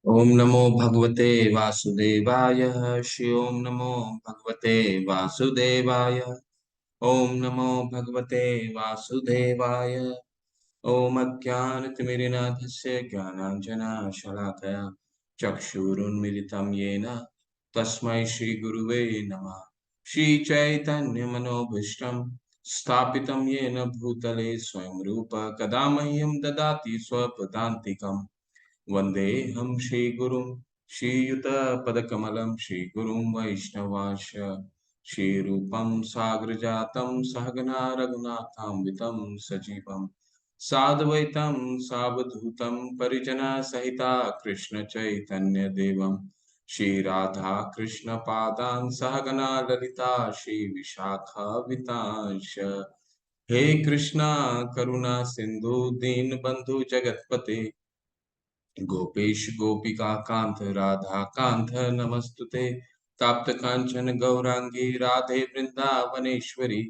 ओम नमो भगवते वासुदेवाय। श्री ओम नमो भगवते वासुदेवाय। ओम नमो भगवते वासुदेवाय। ओम अज्ञानतिमिरनाथस्य ज्ञानाञ्जनशलाकया चक्षुरुन्मिलितं येन तस्मै श्रीगुरुवे नमः। श्रीचैतन्यमनोभीष्टं स्थापितं येन भूतले स्वयं रूप कदा मह्यं ददाति स्वपदान्तिकम्। वन्देऽहं श्रीगुरुं श्रीयुतपदकमलं श्रीगुरुं वैष्णवांश श्रीरूपं साग्रजातं सहगना रघुनाथान्वितं सजीवं साद्वैतं सावधूतं परिजनसहिता कृष्णचैतन्यदेवं श्रीराधा कृष्णपादान् सहगना ललिता श्रीविशाखान्वितांश। हे कृष्णा करुणा सिंधु दीनबंधु जगतपते गोपेश गोपिका कांत राधा कांत नमस्तुते। ताप्त कांचन गौरांगी राधे वृंदावनेश्वरी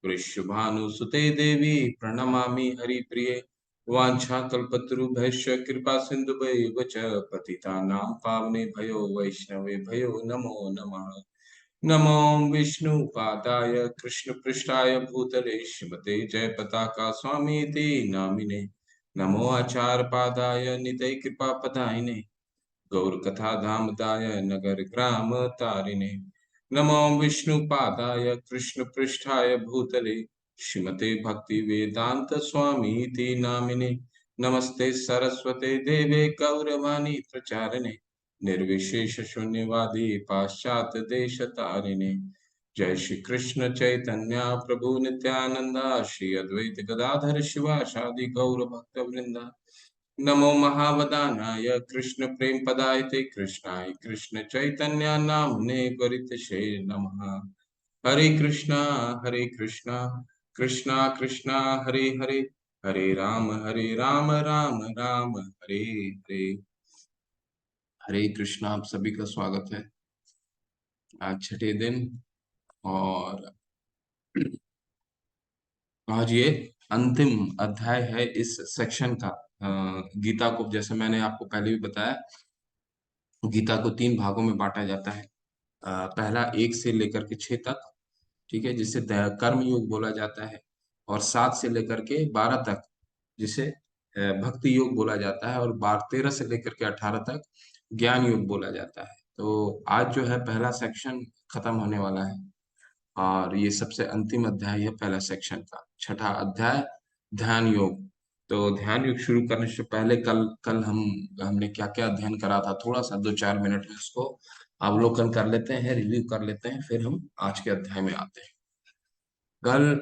वृषभानुसुते देवी प्रणमामि हरिप्रिये। वाञ्छाकल्पतरुभ्यश्च कृपा सिन्धुभ्येव च पतितानां पावनेभ्यो वैष्णवेभ्यो भयो नमो नमः। नमो विष्णुपादाय कृष्णपृष्ठाय भूतले श्रीमते जयपताका स्वामीति नामिने। नमो आचार्यपादाय नितये कृपापदायिने गौरकथाधामदाय नगर ग्राम तारिणे। नमो विष्णुपादाय कृष्णपृष्ठाय भूतले श्रीमते भक्ति वेदांत स्वामीति नामिने। नमस्ते सरस्वते देवे गौरवाणी प्रचारिणे निर्विशेष शून्यवादी पाश्चात्य देश तारिणे। जय श्री कृष्ण चैतन्य प्रभु नित्यानंदा श्री अद्वैत गदाधर शिवासादि गौर भक्त वृंदा। नमो महावदानाय कृष्ण प्रेम पदायते कृष्णाय कृष्ण चैतन्य नामने गरितशे नमः। हरे कृष्णा कृष्णा कृष्णा हरे हरे हरे राम राम राम हरे हरे। हरे कृष्णा, आप सभी का स्वागत है आज छठे दिन। और आज ये अंतिम अध्याय है इस सेक्शन का। गीता को, जैसे मैंने आपको पहले भी बताया, गीता को तीन भागों में बांटा जाता है। पहला 1 से लेकर के 6 तक, ठीक है, जिसे कर्म योग बोला जाता है। और 7 से लेकर के 12 तक, जिसे भक्ति योग बोला जाता है। और 13 से लेकर के 18 तक ज्ञान योग बोला जाता है। तो आज जो है पहला सेक्शन खत्म होने वाला है और ये सबसे अंतिम अध्याय है पहला सेक्शन का, छठा अध्याय ध्यान योग। तो ध्यान योग शुरू करने से पहले कल कल हमने क्या क्या अध्ययन करा था, थोड़ा सा 2-4 मिनट में उसको अवलोकन कर लेते हैं, रिव्यू कर लेते हैं, फिर हम आज के अध्याय में आते हैं। कल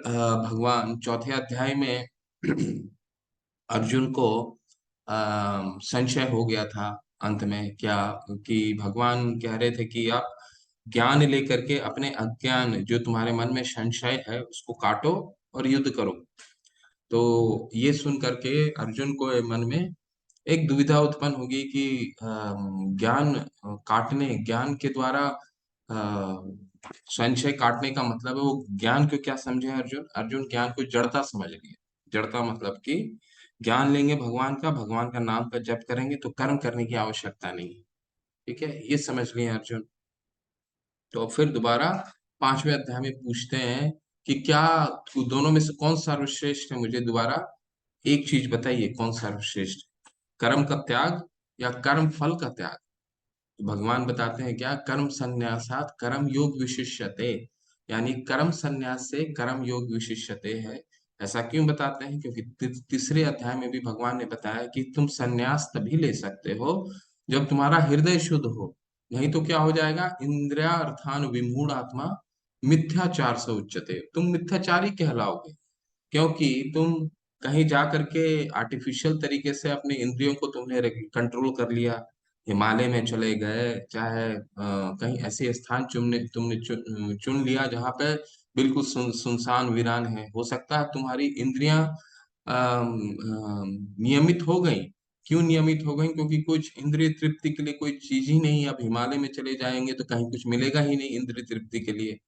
भगवान चौथे अध्याय में अर्जुन को संशय हो गया था अंत में, क्या कि भगवान कह रहे थे कि आप ज्ञान लेकर के अपने अज्ञान, जो तुम्हारे मन में संशय है, उसको काटो और युद्ध करो। तो ये सुन करके अर्जुन को मन में एक दुविधा उत्पन्न होगी कि ज्ञान काटने, ज्ञान के द्वारा संशय काटने का मतलब है, वो ज्ञान को क्या समझे अर्जुन? अर्जुन ज्ञान को जड़ता समझ लिया। जड़ता मतलब कि ज्ञान लेंगे भगवान का, भगवान का नाम का जप करेंगे तो कर्म करने की आवश्यकता नहीं। ठीक है, ये समझ लिए अर्जुन। तो फिर दोबारा 5वें अध्याय में पूछते हैं कि क्या दोनों में से कौन सर्वश्रेष्ठ है? मुझे दोबारा एक चीज बताइए, कौन सर्वश्रेष्ठ? कर्म का त्याग या कर्म फल का त्याग? तो भगवान बताते हैं क्या, कर्म संन्यासात कर्म योग विशिष्यते, यानी कर्म संन्यास से कर्म योग विशिष्यते है। ऐसा क्यों बताते हैं? क्योंकि तीसरे अध्याय में भी भगवान ने बताया कि तुम संन्यास तभी ले सकते हो जब तुम्हारा हृदय शुद्ध हो। नहीं तो क्या हो जाएगा, इंद्रियार्थान विमूढ़ आत्मा मिथ्याचार से उच्चते, तुम मिथ्याचारी कहलाओगे। क्योंकि तुम कहीं जा करके आर्टिफिशियल तरीके से अपने इंद्रियों को तुमने कंट्रोल कर लिया, हिमालय में चले गए, चाहे कहीं ऐसे स्थान तुमने चुन लिया जहाँ पे बिल्कुल सुनसान वीरान है। हो सकता है तुम्हारी इंद्रियां नियमित हो गई। क्यों नियमित हो गई? क्योंकि कुछ इंद्रिय तृप्ति के लिए कोई चीज ही नहीं। अब हिमालय में चले जाएंगे तो कहीं कुछ मिलेगा ही नहीं इंद्रिय तृप्ति के लिए,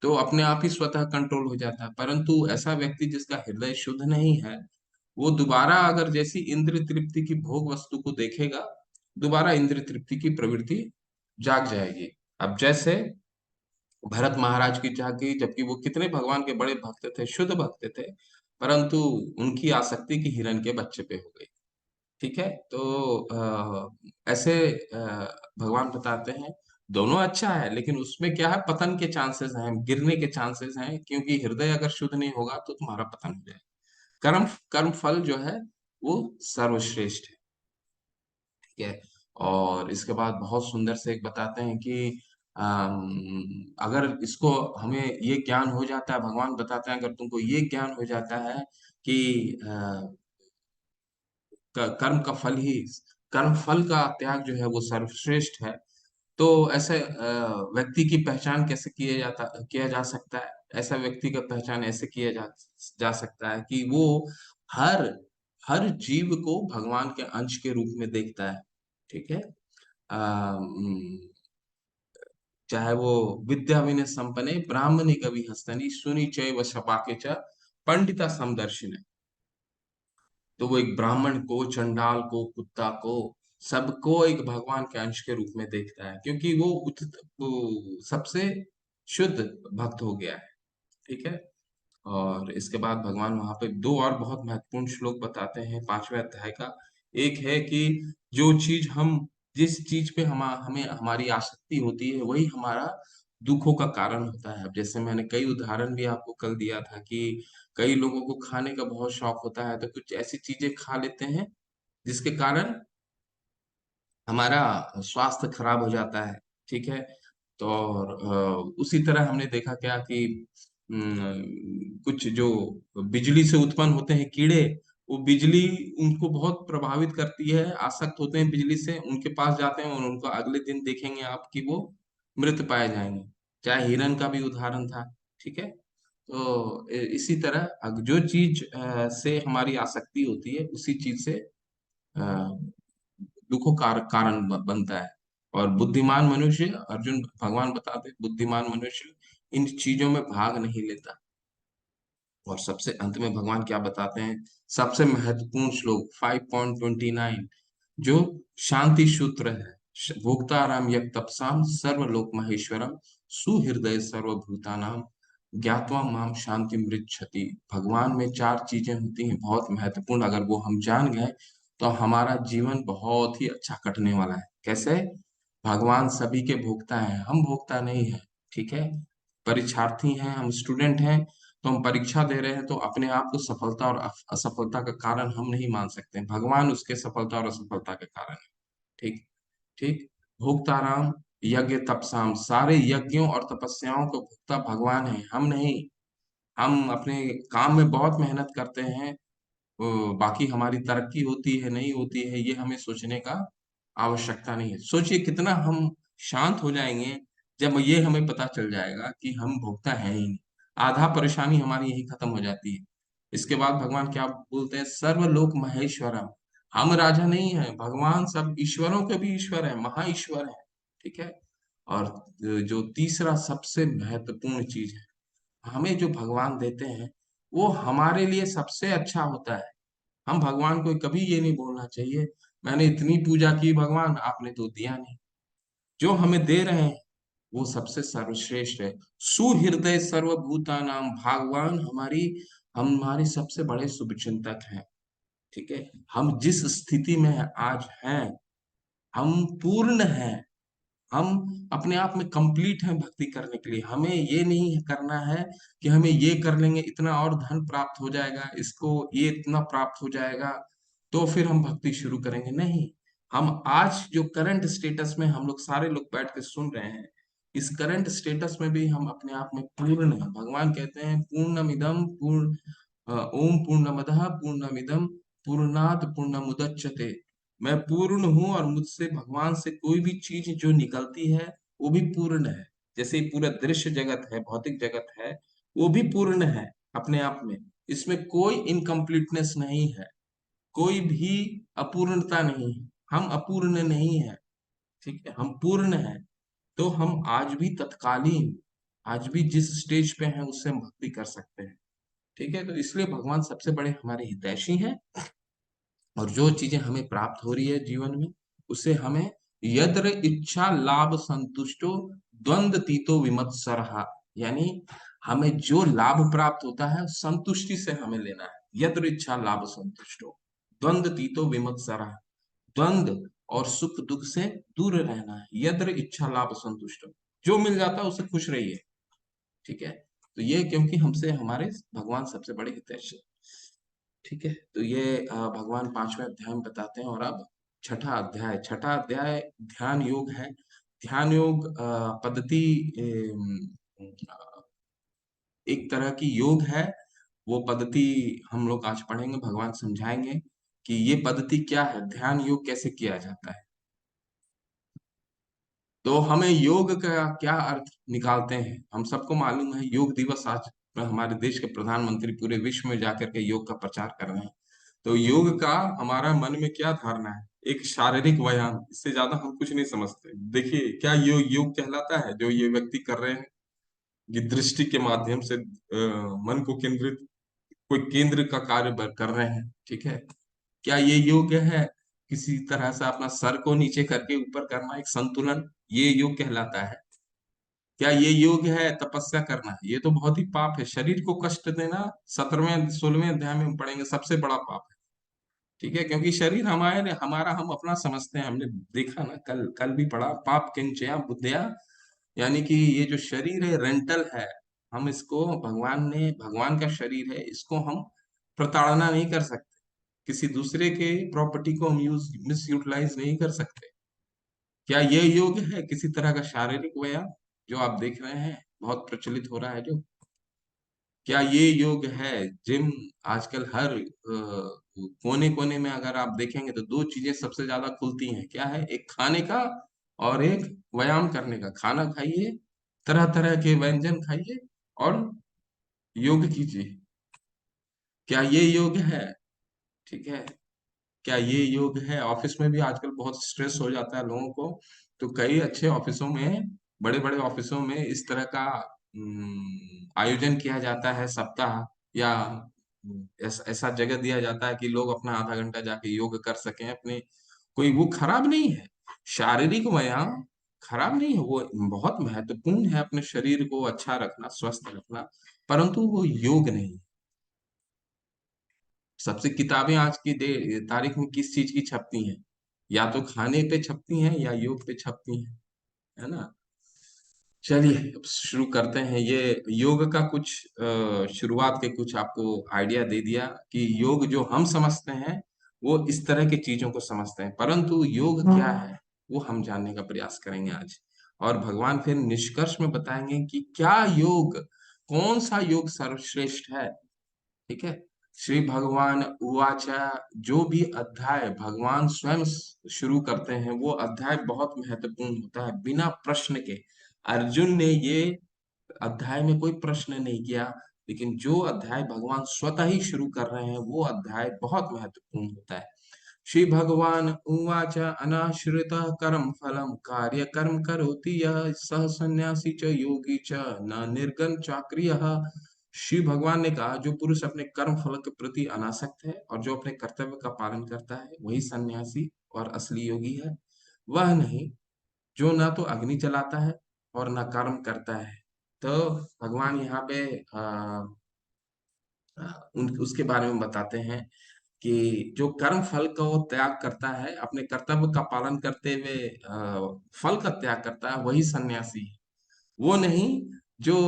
तो अपने आप ही स्वतः कंट्रोल हो जाता है। परंतु ऐसा व्यक्ति जिसका हृदय शुद्ध नहीं है, वो दोबारा अगर जैसी इंद्रिय तृप्ति की भोग वस्तु को देखेगा दोबारा इंद्र तृप्ति की प्रवृत्ति जाग जाएगी। अब जैसे भरत महाराज की जागी, जबकि वो कितने भगवान के बड़े भक्त थे, शुद्ध भक्त थे, परंतु उनकी आसक्ति की हिरण के बच्चे पे हो गई। ठीक है, तो ऐसे भगवान बताते हैं दोनों अच्छा है, लेकिन उसमें क्या है, पतन के चांसेस हैं, गिरने के चांसेस हैं, क्योंकि हृदय अगर शुद्ध नहीं होगा तो तुम्हारा पतन हो जाएगा। कर्म कर्म फल जो है वो सर्वश्रेष्ठ है। ठीक है। और इसके बाद बहुत सुंदर से एक बताते हैं कि अगर इसको हमें ये ज्ञान हो जाता है, भगवान बताते हैं अगर तुमको ये ज्ञान हो जाता है कि कर्म का फल ही, कर्म फल का त्याग जो है वो सर्वश्रेष्ठ है, तो ऐसे व्यक्ति की पहचान कैसे किया जा सकता है? ऐसा व्यक्ति का पहचान ऐसे किया जा सकता है कि वो हर हर जीव को भगवान के अंश के रूप में देखता है। ठीक है। चाहे वो विद्या विनय संपन्ने ब्राह्मणी कवि हस्तनि सुनी चैव शपाके च पंडिता समदर्शिने। तो वो एक ब्राह्मण को, चंडाल को, कुत्ता को, सबको एक भगवान के अंश के रूप में देखता है, क्योंकि वो सबसे शुद्ध भक्त हो गया है। ठीक है। और इसके बाद भगवान वहां पे दो और बहुत महत्वपूर्ण श्लोक बताते हैं 5वें अध्याय का। एक है कि जो चीज हम जिस चीज पे हमें हमारी आसक्ति होती है वही हमारा दुखों का कारण होता है। अब जैसे मैंने कई उदाहरण भी आपको कल दिया था कि कई लोगों को खाने का बहुत शौक होता है, तो कुछ ऐसी चीजें खा लेते हैं जिसके कारण हमारा स्वास्थ्य खराब हो जाता है। ठीक है। तो और उसी तरह हमने देखा क्या कि कुछ जो बिजली से उत्पन्न होते हैं कीड़े, वो बिजली उनको बहुत प्रभावित करती है, आसक्त होते हैं बिजली से, उनके पास जाते हैं और उनको अगले दिन देखेंगे आप कि वो मृत पाए जाएंगे। चाहे हिरण का भी उदाहरण था। ठीक है। तो इसी तरह जो चीज से हमारी आसक्ति होती है उसी चीज से अ, दुखों का कारण बनता है। और बुद्धिमान मनुष्य, अर्जुन भगवान बताते हैं, बुद्धिमान मनुष्य इन चीजों में भाग नहीं लेता। और सबसे अंत में भगवान क्या बताते हैं, सबसे महत्वपूर्ण श्लोक 5.29, जो शांति सूत्र है, भोक्ताराम यक तपसाम सर्वलोक महेश्वरम सुहृदय सर्वभूतानाम ज्ञात्वा माम शांति मृच्छति। भगवान में चार चीजें होती हैं बहुत महत्वपूर्ण, अगर वो हम जान गए तो हमारा जीवन बहुत ही अच्छा कटने वाला है। कैसे? भगवान सभी के भोक्ता हैं, हम भोक्ता नहीं है। ठीक है। परीक्षार्थी हैं, हम स्टूडेंट हैं, तो हम परीक्षा दे रहे हैं, तो अपने आप को सफलता और असफलता का कारण हम नहीं मान सकते, भगवान उसके सफलता और असफलता के कारण है। ठीक। ठीक। भोक्ताराम यज्ञ तपसाम, सारे यज्ञों और तपस्याओं को भोक्ता भगवान है, हम नहीं। हम अपने काम में बहुत मेहनत करते हैं, बाकी हमारी तरक्की होती है नहीं होती है ये हमें सोचने का आवश्यकता नहीं है। सोचिए कितना हम शांत हो जाएंगे जब ये हमें पता चल जाएगा कि हम भोक्ता है ही नहीं। आधा परेशानी हमारी यही खत्म हो जाती है। इसके बाद भगवान क्या बोलते हैं, सर्वलोक महेश्वरम, हम राजा नहीं है, भगवान सब ईश्वरों के भी ईश्वर है, महा ईश्वर है। ठीक है। और जो तीसरा सबसे महत्वपूर्ण चीज है, हमें जो भगवान देते हैं वो हमारे लिए सबसे अच्छा होता है। हम भगवान को कभी ये नहीं बोलना चाहिए मैंने इतनी पूजा की भगवान आपने तो दिया नहीं। जो हमें दे रहे हैं वो सबसे सर्वश्रेष्ठ है। सुहृदय सर्वभूता नाम, भगवान हमारी सबसे बड़े शुभचिंतक हैं। ठीक है। हम जिस स्थिति में आज हैं, हम पूर्ण हैं, हम अपने आप में कंप्लीट हैं भक्ति करने के लिए। हमें ये नहीं करना है कि हमें ये कर लेंगे इतना और धन प्राप्त हो जाएगा, इसको ये इतना प्राप्त हो जाएगा तो फिर हम भक्ति शुरू करेंगे, नहीं। हम आज जो करंट स्टेटस में हम लोग सारे लोग बैठ के सुन रहे हैं, इस करंट स्टेटस में भी हम अपने आप में पूर्ण हैं। भगवान कहते हैं पूर्णमिदम पूर्ण ओम पूर्णमदः पूर्णमिदम पूर्णात पूर्णमुदच्यते। मैं पूर्ण हूँ और मुझसे, भगवान से कोई भी चीज जो निकलती है वो भी पूर्ण है। जैसे ये पूरा दृश्य जगत है, भौतिक जगत है, वो भी पूर्ण है अपने आप में। इसमें कोई इनकम्प्लीटनेस नहीं है, कोई भी अपूर्णता नहीं है। हम अपूर्ण नहीं है। ठीक है, हम पूर्ण हैं। तो हम आज भी तत्कालीन, आज भी जिस स्टेज पे हैं उससे हम भक्ति कर सकते हैं। ठीक है। तो इसलिए भगवान सबसे बड़े हमारे हितैषी हैं, और जो चीजें हमें प्राप्त हो रही है जीवन में उसे हमें यद्र इच्छा लाभ संतुष्टो द्वंद तीतो विमत्सरहा, यानी हमें जो लाभ प्राप्त होता है संतुष्टि से हमें लेना है। यद्र इच्छा लाभ संतुष्टो द्वंद तीतो विमत्सरहा, द्वंद और सुख दुख से दूर रहना है। यद्र इच्छा लाभ संतुष्टो, जो मिल जाता है उससे खुश रहिए। ठीक है, तो ये क्योंकि हमसे हमारे भगवान सबसे बड़े हितैषी। ठीक है, तो ये भगवान 5वें अध्याय में बताते हैं। और अब छठा अध्याय ध्यान योग है। ध्यान योग पद्धति एक तरह की योग है। वो पद्धति हम लोग आज पढ़ेंगे, भगवान समझाएंगे कि ये पद्धति क्या है, ध्यान योग कैसे किया जाता है। तो हमें योग का क्या अर्थ निकालते हैं, हम सबको मालूम है योग दिवस आज हमारे देश के प्रधानमंत्री पूरे विश्व में जाकर के योग का प्रचार कर रहे हैं। तो योग का हमारा मन में क्या धारणा है, एक शारीरिक व्यायाम, इससे ज्यादा हम कुछ नहीं समझते। देखिए क्या योग योग कहलाता है, जो ये व्यक्ति कर रहे हैं, ये दृष्टि के माध्यम से मन को केंद्रित, कोई केंद्र का कार्य कर रहे हैं। ठीक है, क्या ये योग्य है किसी तरह से अपना सर को नीचे करके ऊपर करना, एक संतुलन, ये योग कहलाता है? क्या ये योग्य है तपस्या करना? ये तो बहुत ही पाप है। शरीर को कष्ट देना 17वें 16वें अध्याय में हम पढ़ेंगे, सबसे बड़ा पाप है। ठीक है, क्योंकि शरीर हमारे हमारा हम अपना समझते हैं। हमने देखा ना, कल कल भी पढ़ा, पाप किंचया बुद्धया, यानी कि ये जो शरीर है रेंटल है। हम इसको, भगवान का शरीर है, इसको हम प्रताड़ना नहीं कर सकते। किसी दूसरे के प्रॉपर्टी को हम मिस यूटिलाइज नहीं कर सकते। क्या ये योग है किसी तरह का शारीरिक व्यायाम जो आप देख रहे हैं बहुत प्रचलित हो रहा है जो? क्या ये योग है जिम? आजकल हर कोने कोने में अगर आप देखेंगे तो दो चीजें सबसे ज्यादा खुलती हैं, क्या है, एक खाने का और एक व्यायाम करने का। खाना खाइए, तरह तरह के व्यंजन खाइए और योग कीजिए। क्या ये योग है? ठीक है, क्या ये योग है? ऑफिस में भी आजकल बहुत स्ट्रेस हो जाता है लोगों को, तो कई अच्छे ऑफिसों में, बड़े बड़े ऑफिसों में इस तरह का आयोजन किया जाता है सप्ताह, या ऐसा जगह दिया जाता है कि लोग अपना आधा घंटा जाके योग कर सकें अपने। कोई वो खराब नहीं है, शारीरिक व्यायाम खराब नहीं है, वो बहुत महत्वपूर्ण है अपने शरीर को अच्छा रखना, स्वस्थ रखना, परंतु वो योग नहीं। सबसे किताबें आज की तारीख में किस चीज की छपती हैं? या तो खाने पे छपती हैं या योग पे छपती हैं, है ना? चलिए अब शुरू करते हैं। ये योग का कुछ शुरुआत के कुछ आपको आइडिया दे दिया कि योग जो हम समझते हैं वो इस तरह की चीजों को समझते हैं, परंतु योग क्या है वो हम जानने का प्रयास करेंगे आज। और भगवान फिर निष्कर्ष में बताएंगे कि क्या योग, कौन सा योग सर्वश्रेष्ठ है। ठीक है, श्री भगवान उवाचा, जो भी अध्याय भगवान स्वयं शुरू करते हैं वो अध्याय बहुत महत्वपूर्ण होता है, बिना प्रश्न के। अर्जुन ने ये अध्याय में कोई प्रश्न नहीं किया, लेकिन जो अध्याय भगवान स्वतः ही शुरू कर रहे हैं वो अध्याय बहुत महत्वपूर्ण होता है। श्री भगवान उवाच अनाश्रित कर्म फलम कार्य कर्म करोति यः सह सन्यासी च योगी च न निर्गन चाक्रियः। श्री भगवान ने कहा, जो पुरुष अपने कर्म फल के प्रति अनासक्त है और जो अपने कर्तव्य का पालन करता है वही सन्यासी और असली योगी है। वह नहीं जो ना तो अग्नि जलाता है और ना कर्म करता है। तो भगवान यहाँ पे उसके बारे में बताते हैं कि जो कर्म फल को त्याग करता है, अपने कर्तव्य का पालन करते हुए फल का त्याग करता है, वही सन्यासी है। वो नहीं जो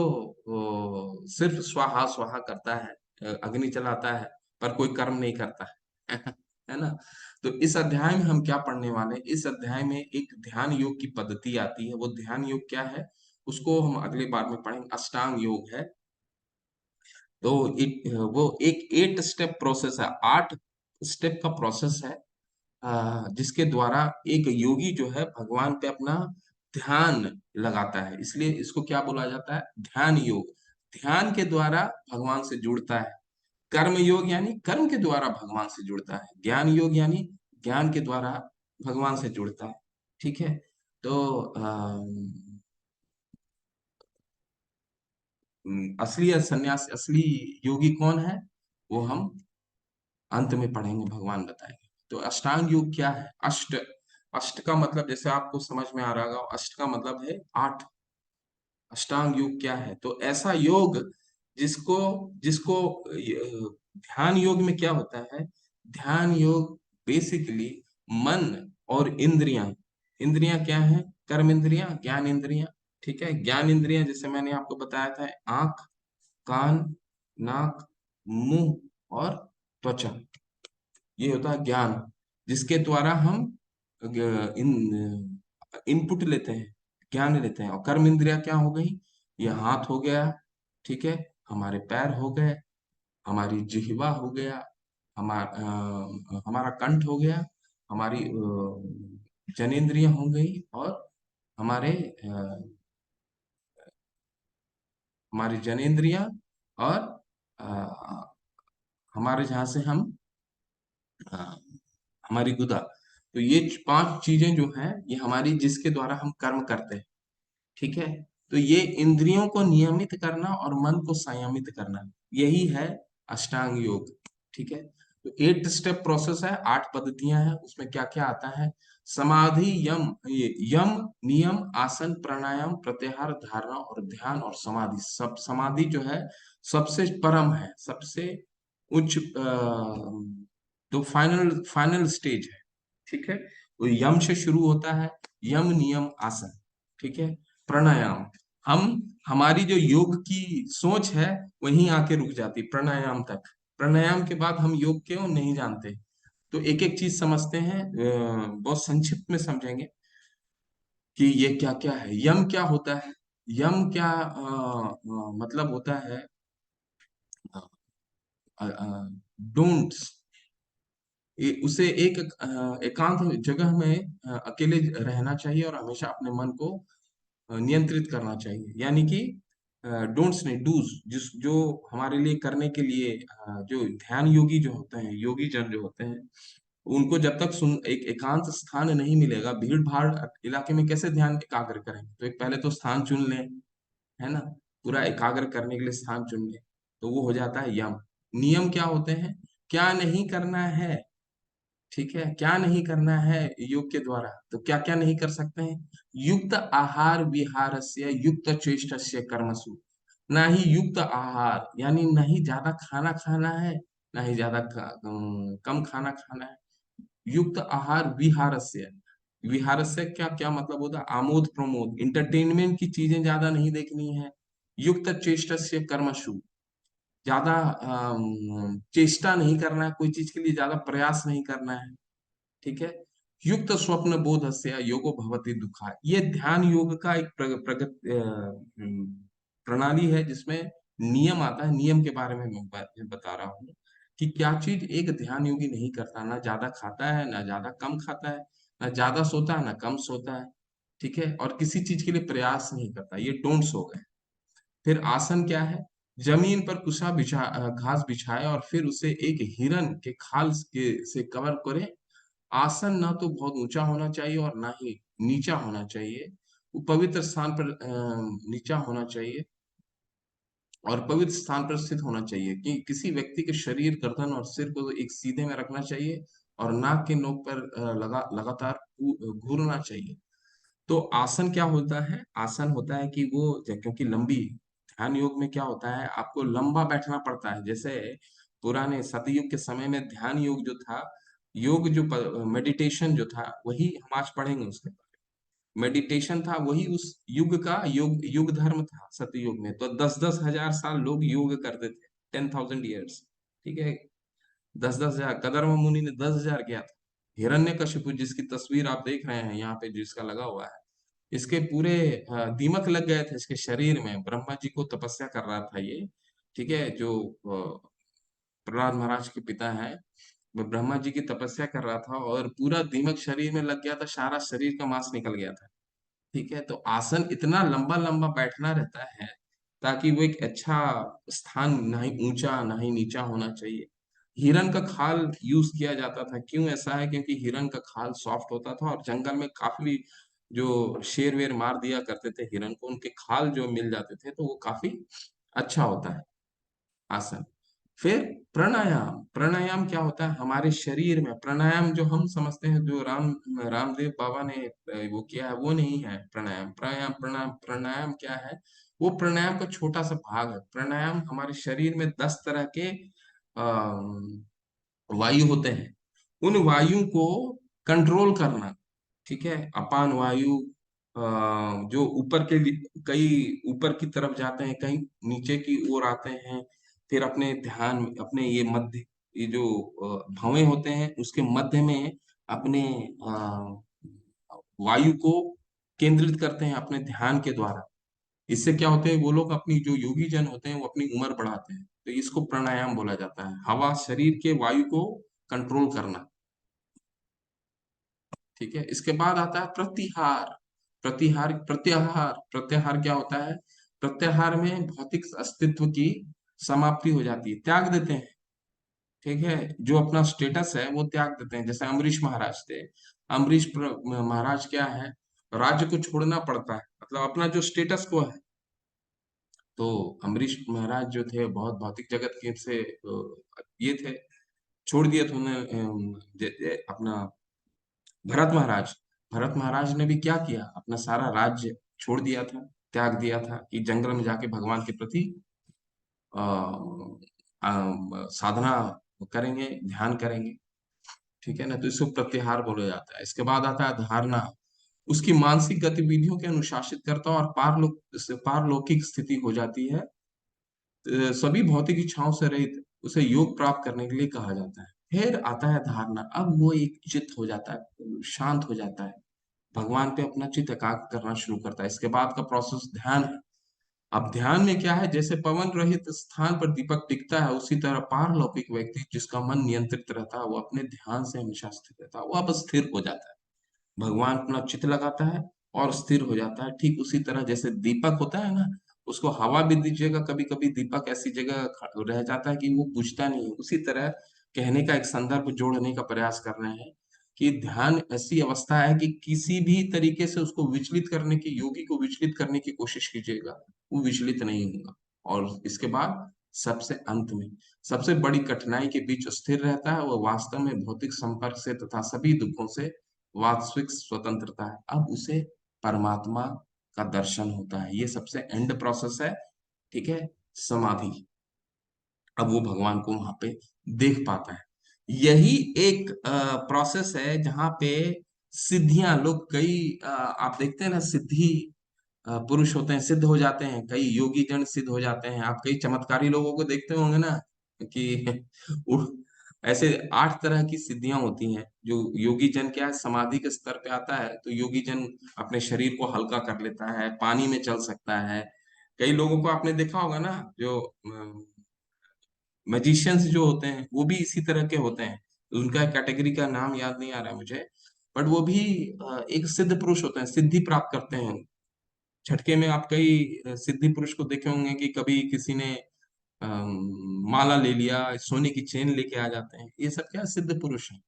सिर्फ स्वाहा स्वाहा करता है, अग्नि जलाता है पर कोई कर्म नहीं करता है। है ना? तो इस अध्याय में हम क्या पढ़ने वाले हैं, इस अध्याय में एक ध्यान योग की पद्धति आती है। वो ध्यान योग क्या है उसको हम अगले बार में पढ़ेंगे। अष्टांग योग है। तो वो एक 8 स्टेप प्रोसेस है, 8 स्टेप का प्रोसेस है, जिसके द्वारा एक योगी जो है भगवान पे अपना ध्यान लगाता है, इसलिए इसको क्या बोला जाता है, ध्यान योग। ध्यान के द्वारा भगवान से जुड़ता है। कर्म योग यानी कर्म के द्वारा भगवान से जुड़ता है। ज्ञान योग यानी ज्ञान के द्वारा भगवान से जुड़ता है। ठीक है, तो असली सन्यास, असली योगी कौन है वो हम अंत में पढ़ेंगे, भगवान बताएंगे। तो अष्टांग योग क्या है? अष्ट का मतलब जैसे आपको समझ में आ रहा होगा, अष्ट का मतलब है 8। अष्टांग योग क्या है? तो ऐसा योग जिसको जिसको ध्यान योग में क्या होता है? ध्यान योग बेसिकली मन और इंद्रियां। इंद्रियां क्या है? कर्म इंद्रियां, ज्ञान इंद्रियां। ठीक है, ज्ञान इंद्रियां जैसे मैंने आपको बताया था, आंख, कान, नाक, मुंह और त्वचा। ये होता है ज्ञान, जिसके द्वारा हम इनपुट लेते हैं, ज्ञान लेते हैं। और कर्म इंद्रिया क्या हो गई? ये हाथ हो गया, ठीक है, हमारे पैर हो गए, हमारी जिह्वा हो गया, हमारा कंठ हो गया, हमारी जनेंद्रियां हो गई, और हमारे हमारी जनेंद्रियां, और अ, हमारे जहां से हम हाँ, हमारी गुदा। तो ये 5 चीजें जो हैं, ये हमारी, जिसके द्वारा हम कर्म करते हैं। ठीक है, तो ये इंद्रियों को नियमित करना और मन को संयमित करना, यही है अष्टांग योग। ठीक है, तो 8 स्टेप प्रोसेस है, 8 पद्धतियां हैं। उसमें क्या क्या आता है? समाधि, यम, नियम, आसन, प्राणायाम, प्रत्याहार, धारणा और ध्यान और समाधि। सब समाधि जो है सबसे परम है, सबसे उच्च तो फाइनल फाइनल स्टेज है। ठीक है, वो यम से शुरू होता है, यम, नियम, आसन। ठीक है, प्राणायाम, हम हमारी जो योग की सोच है वहीं आके रुक जाती, प्राणायाम तक। प्राणायाम के बाद हम योग क्यों नहीं जानते। तो एक एक चीज समझते हैं, बहुत संक्षिप्त में समझेंगे कि ये क्या क्या है। यम क्या होता है? यम क्या मतलब होता है? डोंट्स। उसे एक एकांत जगह में अकेले रहना चाहिए और हमेशा अपने मन को नियंत्रित करना चाहिए। यानी कि डोंट्स नहीं, डूज, जिस जो हमारे लिए करने के लिए जो ध्यान योगी जो होते हैं, योगी जन जो होते हैं, उनको जब तक एक एकांत स्थान नहीं मिलेगा, भीड़ भाड़ इलाके में कैसे ध्यान एकाग्र करेंगे? तो एक पहले तो स्थान चुन लें, है ना, पूरा एकाग्र करने के लिए स्थान चुन लें। तो वो हो जाता है यम। नियम क्या होते हैं? क्या नहीं करना है। ठीक है, क्या नहीं करना है योग के द्वारा? तो क्या क्या नहीं कर सकते हैं? युक्त आहार विहारस्य युक्त चेष्टस्य कर्मसु। ना ही युक्त आहार, यानी ना ही ज्यादा खाना खाना है, ना ही ज्यादा कम खाना खाना है। युक्त आहार विहारस्य, विहारस्य क्या क्या मतलब होता है? आमोद प्रमोद, इंटरटेनमेंट की चीजें ज्यादा नहीं देखनी है। युक्त चेष्टस्य कर्मसु, ज्यादा चेष्टा नहीं करना है, कोई चीज के लिए ज्यादा प्रयास नहीं करना है। ठीक है, युक्त स्वप्न बोधस्य योगो भवति दुखा। ये ध्यान योग का एक प्रगत प्रणाली है, जिसमें नियम आता है। नियम के बारे में मैं बता रहा हूँ कि क्या चीज एक ध्यान योगी नहीं करता, ना ज्यादा खाता है, ना ज्यादा कम खाता है, ना ज्यादा सोता है, ना कम सोता है। ठीक है, और किसी चीज के लिए प्रयास नहीं करता। ये डोंट्स हो गए। फिर आसन क्या है? जमीन पर कुशा घास बिछाए और फिर उसे एक हिरन के खाल से कवर करे। आसन ना तो बहुत ऊंचा होना चाहिए और ना ही नीचा होना चाहिए। वो पवित्र स्थान पर नीचा होना चाहिए और पवित्र स्थान पर स्थित होना चाहिए। कि किसी व्यक्ति के शरीर, गर्दन और सिर को एक सीधे में रखना चाहिए और नाक के नोक पर लगातार घूरना चाहिए। तो आसन क्या होता है? आसन होता है कि वो क्योंकि लंबी, ध्यान योग में क्या होता है, आपको लंबा बैठना पड़ता है। जैसे पुराने सतयुग के समय में ध्यान योग जो था, योग जो मेडिटेशन जो था, वही हम आज पढ़ेंगे। उसके मेडिटेशन था, वही उस युग का युग धर्म था सतयुग में। तो 10-10 हजार साल लोग योग करते थे, 10,000 years। ठीक है, 10-10 हजार, कदर्म मुनि ने 10,000 किया था। हिरण्यकशिपु जिसकी तस्वीर आप देख रहे हैं यहाँ पे, जिसका लगा हुआ है, इसके पूरे दीमक लग गए थे इसके शरीर में। ब्रह्मा जी को तपस्या कर रहा था ये। ठीक है, जो प्रहलाद महाराज के पिता हैं, वो ब्रह्मा जी की तपस्या कर रहा था और पूरा दीमक शरीर में लग गया था, सारा शरीर का मांस निकल गया था। ठीक है, तो आसन इतना लंबा लंबा बैठना रहता है ताकि वो एक अच्छा स्थान, ना ही ऊंचा ना ही नीचा होना चाहिए। हिरन का खाल यूज किया जाता था। क्यों ऐसा है? क्योंकि हिरन का खाल सॉफ्ट होता था और जंगल में काफी जो शेर वेर मार दिया करते थे हिरन को, उनके खाल जो मिल जाते थे, तो वो काफी अच्छा होता है आसन। फिर प्राणायाम। प्राणायाम क्या होता है हमारे शरीर में? प्राणायाम जो हम समझते हैं, जो रामदेव बाबा ने वो किया है, वो नहीं है प्राणायाम। प्राणायाम प्राणायाम प्राणायाम क्या है? वो प्राणायाम का छोटा सा भाग है। प्राणायाम हमारे शरीर में 10 तरह के वायु होते हैं। उन वायु को कंट्रोल करना, ठीक है? अपान वायु, जो ऊपर के कई ऊपर की तरफ जाते हैं, कहीं नीचे की ओर आते हैं। फिर अपने ध्यान, अपने ये मध्य, ये जो भवें होते हैं उसके मध्य में अपने वायु को केंद्रित करते हैं अपने ध्यान के द्वारा। इससे क्या होते हैं, वो लोग अपनी, जो योगी जन होते हैं, वो अपनी उम्र बढ़ाते हैं। तो इसको प्राणायाम बोला जाता है, हवा शरीर के वायु को कंट्रोल करना। ठीक है, इसके बाद आता है प्रत्याहार। प्रत्याहार प्रत्याहार क्या होता है? प्रत्याहार में भौतिक अस्तित्व की समाप्ति हो जाती है, त्याग देते हैं। ठीक है, जो अपना स्टेटस है वो त्याग देते हैं। जैसे अम्बरीश महाराज थे। महाराज क्या है, राज्य को छोड़ना पड़ता है, मतलब अपना जो स्टेटस को है। तो अम्बरीश महाराज जो थे बहुत भौतिक जगत के से ये थे, छोड़ दिया था उन्हें। अपना भरत महाराज ने भी क्या किया, अपना सारा राज्य छोड़ दिया था, त्याग दिया था कि जंगल में जाके भगवान के प्रति साधना करेंगे, ध्यान करेंगे। ठीक है ना? तो इसको प्रत्याहार बोला जाता है। इसके बाद आता है धारणा। उसकी मानसिक गतिविधियों के अनुशासित करता है और पारलौकिक स्थिति हो जाती है। सभी भौतिक इच्छाओं से रहित उसे योग प्राप्त करने के लिए कहा जाता है। फिर आता है धारणा। अब वो एक चित्त हो जाता है, शांत हो जाता है, भगवान पे अपना चित्त एकाग्र करना शुरू करता है। इसके बाद का प्रोसेस ध्यान है। अब ध्यान में क्या है, जैसे पवन रहित स्थान पर दीपक टिकता है, उसी तरह पारलौकिक व्यक्ति जिसका मन नियंत्रित रहता है, वो अपने ध्यान से हमेशा स्थिर रहता है, वो अब स्थिर हो जाता है। भगवान अपना चित्त लगाता है और स्थिर हो जाता है। ठीक उसी तरह जैसे दीपक होता है ना, उसको हवा भी दीजिएगा, कभी कभी दीपक ऐसी जगह रह जाता है कि वो बुझता नहीं है। उसी तरह कहने का एक संदर्भ जोड़ने का प्रयास कर रहे हैं कि ध्यान ऐसी अवस्था है कि किसी भी तरीके से उसको विचलित करने की, योगी को विचलित करने की कोशिश कीजिएगा, वो विचलित नहीं होगा। और इसके बाद सबसे अंत में, सबसे बड़ी कठिनाई के बीच स्थिर रहता है, वह वास्तव में भौतिक संपर्क से तथा सभी दुखों से वास्तविक स्वतंत्रता है। अब उसे परमात्मा का दर्शन होता है। ये सबसे एंड प्रोसेस है। ठीक है, समाधि। अब वो भगवान को वहां पे देख पाता है। यही एक प्रोसेस है जहां पे सिद्धियां, लोग कई आप देखते हैं ना, सिद्धि पुरुष होते हैं, सिद्ध हो जाते हैं, कई योगी जन सिद्ध हो जाते हैं। आप कई चमत्कारी लोगों को देखते होंगे ना कि उड़ ऐसे 8 तरह की सिद्धियां होती हैं। जो योगी जन क्या है, समाधि के स्तर पे आता है तो योगी जन अपने शरीर को हल्का कर लेता है, पानी में चल सकता है। कई लोगों को आपने देखा होगा ना, जो मैजिशियंस जो होते हैं वो भी इसी तरह के होते हैं। उनका कैटेगरी का नाम याद नहीं आ रहा है मुझे, बट वो भी एक सिद्ध पुरुष होते हैं, सिद्धि प्राप्त करते हैं। झटके में आप कई सिद्धि पुरुष को देखे होंगे कि कभी किसी ने माला ले लिया, सोने की चेन लेके आ जाते हैं। ये सब क्या, सिद्ध पुरुष है।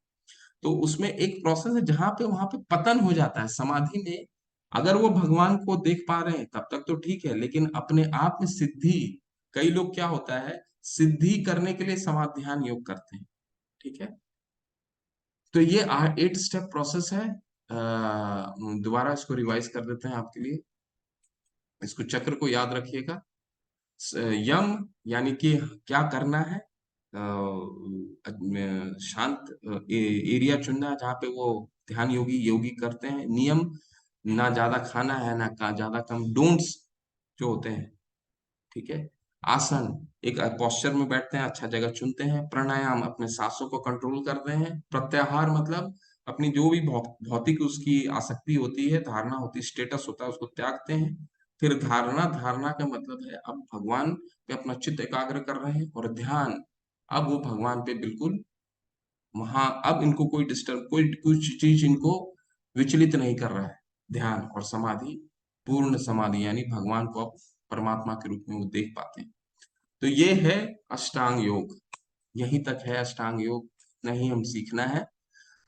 तो उसमें एक प्रोसेस है जहां पे वहां पे पतन हो जाता है समाधि में। अगर वो भगवान को देख पा रहे हैं तब तक तो ठीक है, लेकिन अपने आप में सिद्धि, कई लोग क्या होता है, सिद्धि करने के लिए समाधि ध्यान योग करते हैं। ठीक है, तो ये 8 स्टेप प्रोसेस है। दोबारा इसको रिवाइज कर देते हैं आपके लिए। इसको चक्र को याद रखिएगा। यम यानी कि क्या करना है, शांत एरिया चुनना है जहाँ पे वो ध्यान योगी योगी करते हैं। नियम, ना ज्यादा खाना है ना ज्यादा कम, डोंट्स जो होते हैं। ठीक है, आसन, एक पोस्चर में बैठते हैं, अच्छा जगह चुनते हैं। प्राणायाम, अपने सांसों को कंट्रोल करते हैं। प्रत्याहार मतलब अपनी जो भी भौतिक उसकी आसक्ति होती है, धारणा होती है, स्टेटस होता है, उसको त्यागते हैं। फिर धारणा, धारणा का मतलब है अब भगवान पे अपना चित्त एकाग्र कर रहे हैं। और ध्यान, अब वो भगवान पे बिल्कुल वहां, अब इनको कोई डिस्टर्ब, कोई कुछ चीज इनको विचलित नहीं कर रहा है। ध्यान और समाधि, पूर्ण समाधि, यानी भगवान को अब परमात्मा के रूप में वो देख पाते हैं। तो ये है अष्टांग योग। यहीं तक है अष्टांग योग, नहीं हम सीखना है।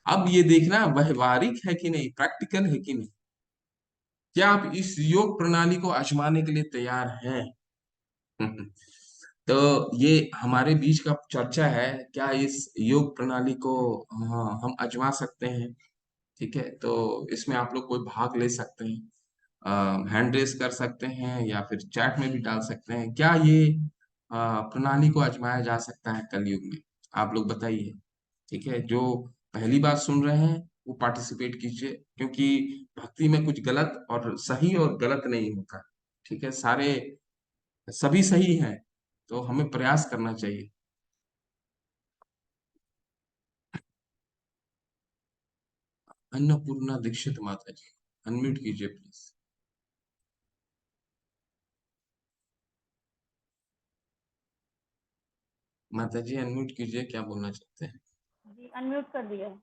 अब ये देखना व्यवहारिक है कि नहीं, प्रैक्टिकल है कि नहीं। क्या आप इस योग प्रणाली को आजमाने के लिए तैयार हैं? तो ये हमारे बीच का चर्चा है, क्या इस योग प्रणाली को हम आजमा सकते हैं? ठीक है, तो इसमें आप लोग कोई भाग ले सकते हैं, हैंड रेस कर सकते हैं या फिर चैट में भी डाल सकते हैं। क्या ये प्रणाली को आजमाया जा सकता है कलयुग में? आप लोग बताइए। ठीक है, जो पहली बार सुन रहे हैं वो पार्टिसिपेट कीजिए, क्योंकि भक्ति में कुछ गलत और सही और गलत नहीं होता। ठीक है, सारे सभी सही हैं, तो हमें प्रयास करना चाहिए। अन्नपूर्णा दीक्षित माता जी, अनम्यूट कीजिए प्लीज। माता जी अनम्यूट कीजिए, क्या बोलना चाहते हैं? जी अनम्यूट कर दिया है।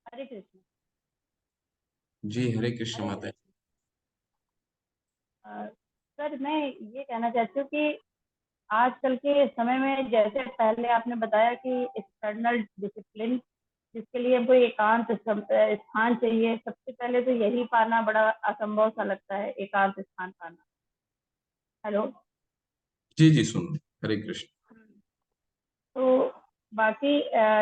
हरे कृष्ण। जी हरे कृष्ण हरे माता जी। कृष्ण। सर मैं ये कहना चाहती हूँ कि आजकल के समय में जैसे पहले आपने बताया कि एक्सटर्नल डिसिप्लिन जिसके लिए हमको एकांत स्थान चाहिए, सबसे पहले तो यही पाना बड़ा असंभव सा लगता है, एकांत स्थान पाना। हेलो। जी जी सुन रहे हैं। हरे कृष्ण। तो बाकी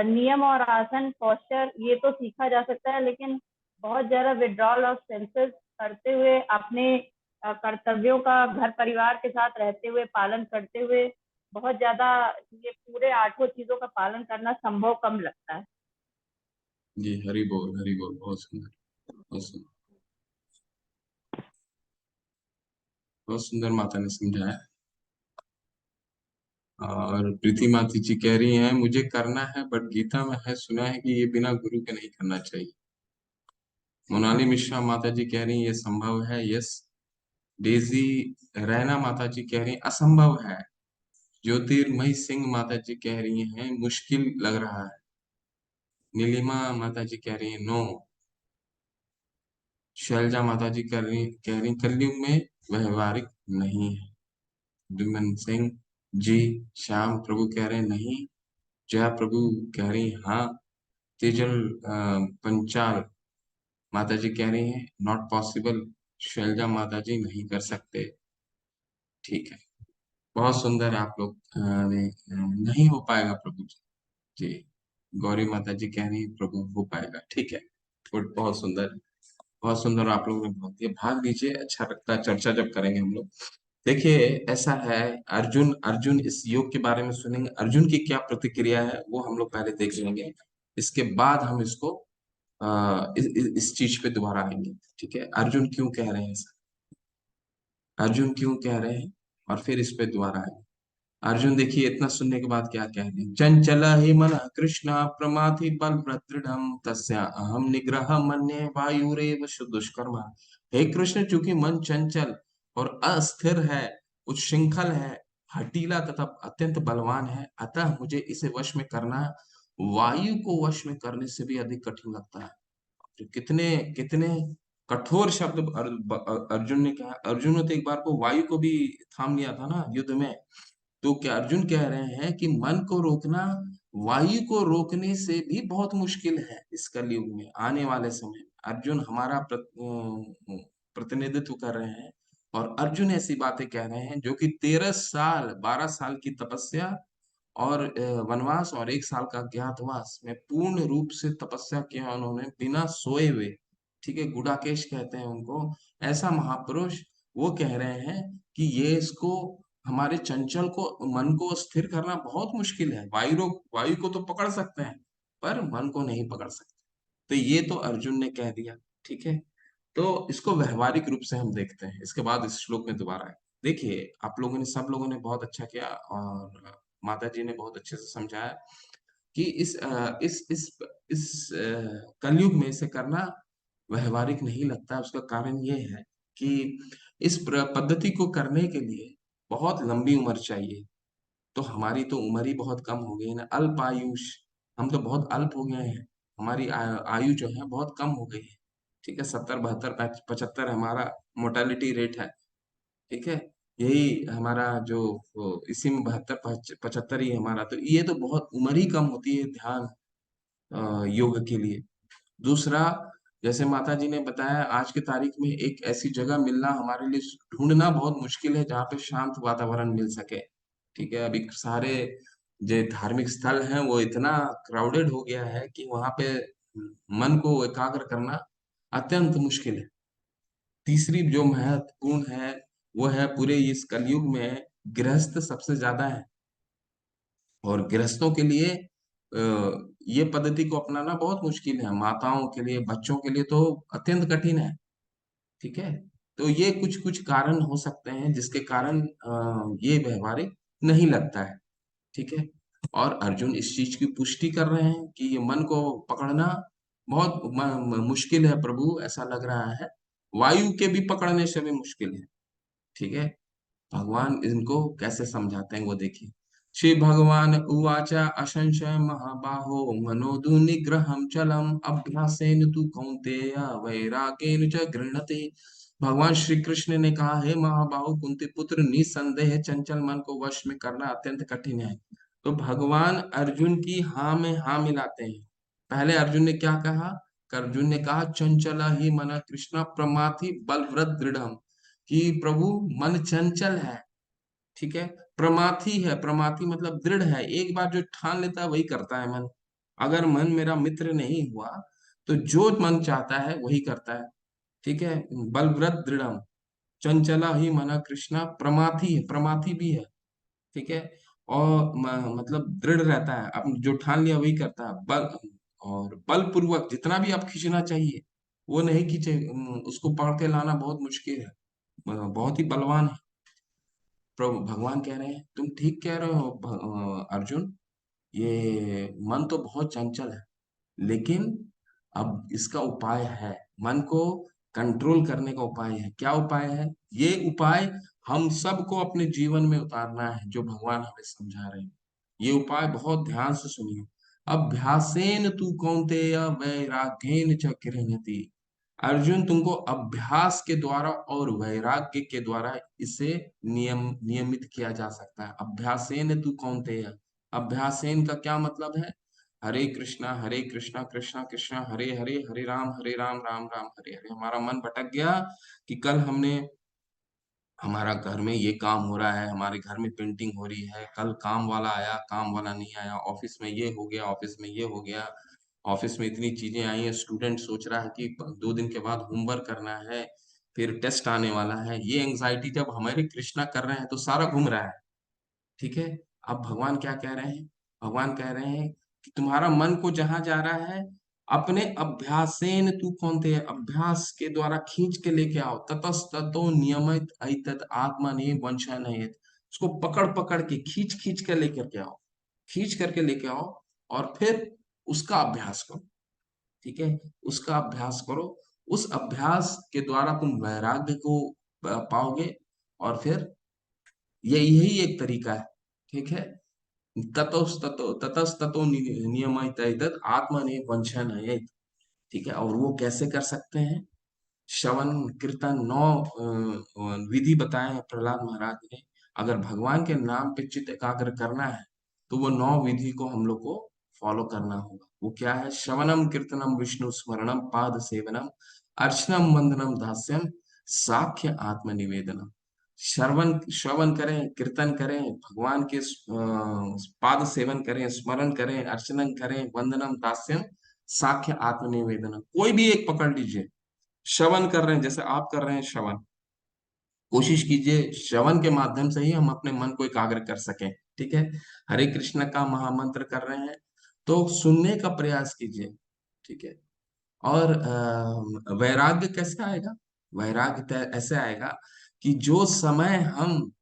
नियम और आसन पोस्चर ये तो सीखा जा सकता है, लेकिन बहुत ज्यादा विड्रॉल ऑफ सेंसेस करते हुए अपने कर्तव्यों का घर परिवार के साथ रहते हुए पालन करते हुए बहुत ज्यादा ये पूरे आठों चीजों का पालन करना संभव कम लगता है। जी हरि बोल, बहुत सुंदर, बहुत सुंदर, बहुत सुंदर माता ने समझाया। और प्रीति माती जी कह रही हैं मुझे करना है, बट गीता में है सुना है कि ये बिना गुरु के नहीं करना चाहिए। मोनाली मिश्रा माता जी कह रही हैं ये संभव है, यस। डेजी रैना माता जी कह रही हैं असंभव है। ज्योतिर्मयी सिंह माता जी कह रही हैं मुश्किल लग रहा है। नीलिमा माता जी कह रही हैं नो। शैलजा माता जी कह रही कलयुग में व्यवहारिक नहीं है। विमन सिंह जी, श्याम प्रभु कह रहे हैं नहीं। जया प्रभु कह रही हैं हाँ। तेजल पंचाल माता जी कह रही हैं नॉट पॉसिबल। शैलजा माता जी नहीं कर सकते। ठीक है, बहुत सुंदर आप लोग नहीं हो पाएगा प्रभु जी। जी, गौरी माता जी कह रही हैं प्रभु हो पाएगा। ठीक है, गुड, बहुत सुंदर, बहुत सुंदर। आप लोगों ने बहुत दिया, भाग लीजिए, अच्छा लगता है चर्चा जब करेंगे हम लोग। देखिए, ऐसा है, अर्जुन अर्जुन इस योग के बारे में सुनेंगे, अर्जुन की क्या प्रतिक्रिया है वो हम लोग पहले देख लेंगे। इसके बाद हम इसको इस चीज पे दोबारा आएंगे। ठीक है, अर्जुन क्यों कह रहे हैं ऐसा, अर्जुन क्यों कह रहे हैं, और फिर इस पे दोबारा आएंगे। अर्जुन देखिए इतना सुनने के बाद क्या कह रहे हैं, चंचल ही मन कृष्ण प्रमाथि बल दृढ़ तस्या अहम निग्रह मन्ये वायुरेव दुष्कर्मा। हे कृष्ण, चूंकि मन चंचल और अस्थिर है, उच्छृंखल है, हठीला तथा अत्यंत बलवान है, अतः मुझे इसे वश में करना वायु को वश में करने से भी अधिक कठिन लगता है। तो कितने कितने कठोर शब्द अर्जुन ने कहा। अर्जुन ने तो एक बार को वायु को भी थाम लिया था ना युद्ध में। तो क्या अर्जुन कह रहे हैं कि मन को रोकना वायु को रोकने से भी बहुत मुश्किल है इस कलयुग में आने वाले समय में। अर्जुन हमारा प्रतिनिधित्व कर रहे हैं, और अर्जुन ऐसी बातें कह रहे हैं जो कि 13 साल 12 साल की तपस्या और वनवास और 1 साल का ज्ञातवास में पूर्ण रूप से तपस्या किया उन्होंने बिना सोए हुए। ठीक है, गुडाकेश कहते हैं उनको, ऐसा महापुरुष। वो कह रहे हैं कि ये इसको हमारे चंचल को मन को स्थिर करना बहुत मुश्किल है। वायु को तो पकड़ सकते हैं, पर मन को नहीं पकड़ सकते। तो ये तो अर्जुन ने कह दिया। ठीक है, तो इसको व्यवहारिक रूप से हम देखते हैं, इसके बाद इस श्लोक में दोबारा है। देखिए, आप लोगों ने सब लोगों ने बहुत अच्छा किया, और माता जी ने बहुत अच्छे से समझाया कि इस कलयुग में इसे करना व्यवहारिक नहीं लगता। उसका कारण ये है कि इस पद्धति को करने के लिए बहुत लंबी उम्र चाहिए। तो हमारी तो उम्र ही बहुत कम हो गई है ना, अल्प आयुष, हम तो बहुत अल्प हो गए हैं। हमारी आयु जो है बहुत कम हो गई है। ठीक है, 70 72 75 हमारा मोर्टेलिटी रेट है। ठीक है, यही हमारा जो इसी में 72 75 ही हमारा, तो ये तो बहुत उम्र ही कम होती है ध्यान योग के लिए। दूसरा, जैसे माता जी ने बताया, आज की तारीख में एक ऐसी जगह मिलना हमारे लिए ढूंढना बहुत मुश्किल है जहाँ पे शांत वातावरण मिल सके। ठीक है, अभी सारे जो धार्मिक स्थल हैं वो इतना क्राउडेड हो गया है कि वहां पे मन को एकाग्र करना अत्यंत मुश्किल है। तीसरी जो महत्वपूर्ण है वो है पूरे इस कलयुग में गृहस्थ सबसे ज्यादा है, और गृहस्थों के लिए ये पद्धति को अपनाना बहुत मुश्किल है। माताओं के लिए, बच्चों के लिए तो अत्यंत कठिन है। ठीक है, तो ये कुछ कुछ कारण हो सकते हैं जिसके कारण ये व्यवहारिक नहीं लगता है। ठीक है, और अर्जुन इस चीज की पुष्टि कर रहे हैं कि ये मन को पकड़ना बहुत मुश्किल है प्रभु, ऐसा लग रहा है, वायु के भी पकड़ने से भी मुश्किल है। ठीक है, भगवान इनको कैसे समझाते हैं वो देखिए। श्री भगवान उवाच असंशय महाबाहो मनोदु निग्रहम चलम अभ्यासेन तु कौन्तेय वैरागेन च गृह्णते। भगवान श्री कृष्ण ने कहा, हे महाबाहु कुंती पुत्र, निसंदेह चंचल मन को वश में करना अत्यंत कठिन है। तो भगवान अर्जुन की हाँ में हाँ मिलाते हैं। पहले अर्जुन ने क्या कहा? अर्जुन ने कहा चंचला ही मना कृष्णा प्रमाथि बलवृत दृढ़, कि प्रभु मन चंचल है। ठीक है, प्रमाथी है, प्रमाथी मतलब दृढ़ है, एक बार जो ठान लेता है वही करता है मन। अगर मन मेरा मित्र नहीं हुआ तो जो मन चाहता है वही करता है। ठीक है, बलव्रत दृढ़म, चंचला ही मना कृष्णा प्रमाथी है, प्रमाथी भी है। ठीक है, और मतलब दृढ़ रहता है, अब जो ठान लिया वही करता है। बल और बलपूर्वक जितना भी आप खींचना चाहिए वो नहीं खींचे, उसको पकड़ के लाना बहुत मुश्किल है, बहुत ही बलवान है। प्रभु भगवान कह रहे हैं तुम ठीक कह रहे हो अर्जुन, ये मन तो बहुत चंचल है, लेकिन अब इसका उपाय है। मन को कंट्रोल करने का उपाय है। क्या उपाय है? ये उपाय हम सबको अपने जीवन में उतारना है, जो भगवान हमें समझा रहे हैं। ये उपाय बहुत ध्यान से सुनिए। अभ्यासेन तू कौन्तेय वैराग्येन च गृह्णति। अर्जुन, तुमको अभ्यास के द्वारा और वैराग्य के द्वारा इसे नियमित किया जा सकता है। अभ्यासेन तू कौन्तेय, अभ्यासेन का क्या मतलब है? हरे कृष्णा कृष्णा कृष्णा हरे हरे, हरे राम राम राम हरे हरे। हमारा मन भटक गया कि कल हमने, हमारा घर में ये काम हो रहा है, हमारे घर में पेंटिंग हो रही है, कल काम वाला आया, काम वाला नहीं आया, ऑफिस में ये हो गया, ऑफिस में ये हो गया, ऑफिस में इतनी चीजें आई हैं, स्टूडेंट सोच रहा है कि 2 दिन के बाद होमवर्क करना है, फिर टेस्ट आने वाला है। ये एंग्जाइटी जब हमारे कृष्णा कर रहे हैं तो सारा घूम रहा है। ठीक है, अब भगवान क्या कह रहे हैं? भगवान कह रहे हैं कि तुम्हारा मन को जहां जा रहा है, अपने अभ्यासेन तू कौन थे, अभ्यास के द्वारा खींच के लेके आओ। ततस्ततो नियमित ऐतत आत्मा ने वंशा नहीं, उसको पकड़ पकड़ के खींच खींच के लेकर के आओ, खींच करके लेके आओ, और फिर उसका अभ्यास करो। ठीक है, उसका अभ्यास करो। उस अभ्यास के द्वारा तुम वैराग्य को पाओगे, और फिर ये यही एक तरीका है। ठीक है, ततस्ततो नियमैतैतत् आत्मने वंशनयेत्। ठीक है, और वो कैसे कर सकते हैं? श्रवण कीर्तन 9 विधि बताए हैं प्रहलाद महाराज ने। अगर भगवान के नाम पे चित्त एकाग्र करना है तो वो 9 विधि को हम लोग को फॉलो करना होगा। वो क्या है? श्रवणम कीर्तनम विष्णु स्मरणम पाद सेवनम अर्चनम वंदनम दास्यम साख्य आत्मनिवेदनम। श्रवण श्रवण करें, कीर्तन करें, भगवान के पाद सेवन करें, स्मरण करें, अर्चना करें, वंदनम दास्यम साख्य आत्मनिवेदनम। कोई भी एक पकड़ लीजिए। श्रवण कर रहे हैं, जैसे आप कर रहे हैं श्रवण, कोशिश कीजिए श्रवण के माध्यम से ही हम अपने मन को एकाग्र कर सकें। ठीक है, हरे कृष्ण का महामंत्र कर रहे हैं तो सुनने का प्रयास कीजिए। ठीक है, और वैराग्य कैसे आएगा? वैराग्य ऐसे आएगा कि जो समय हम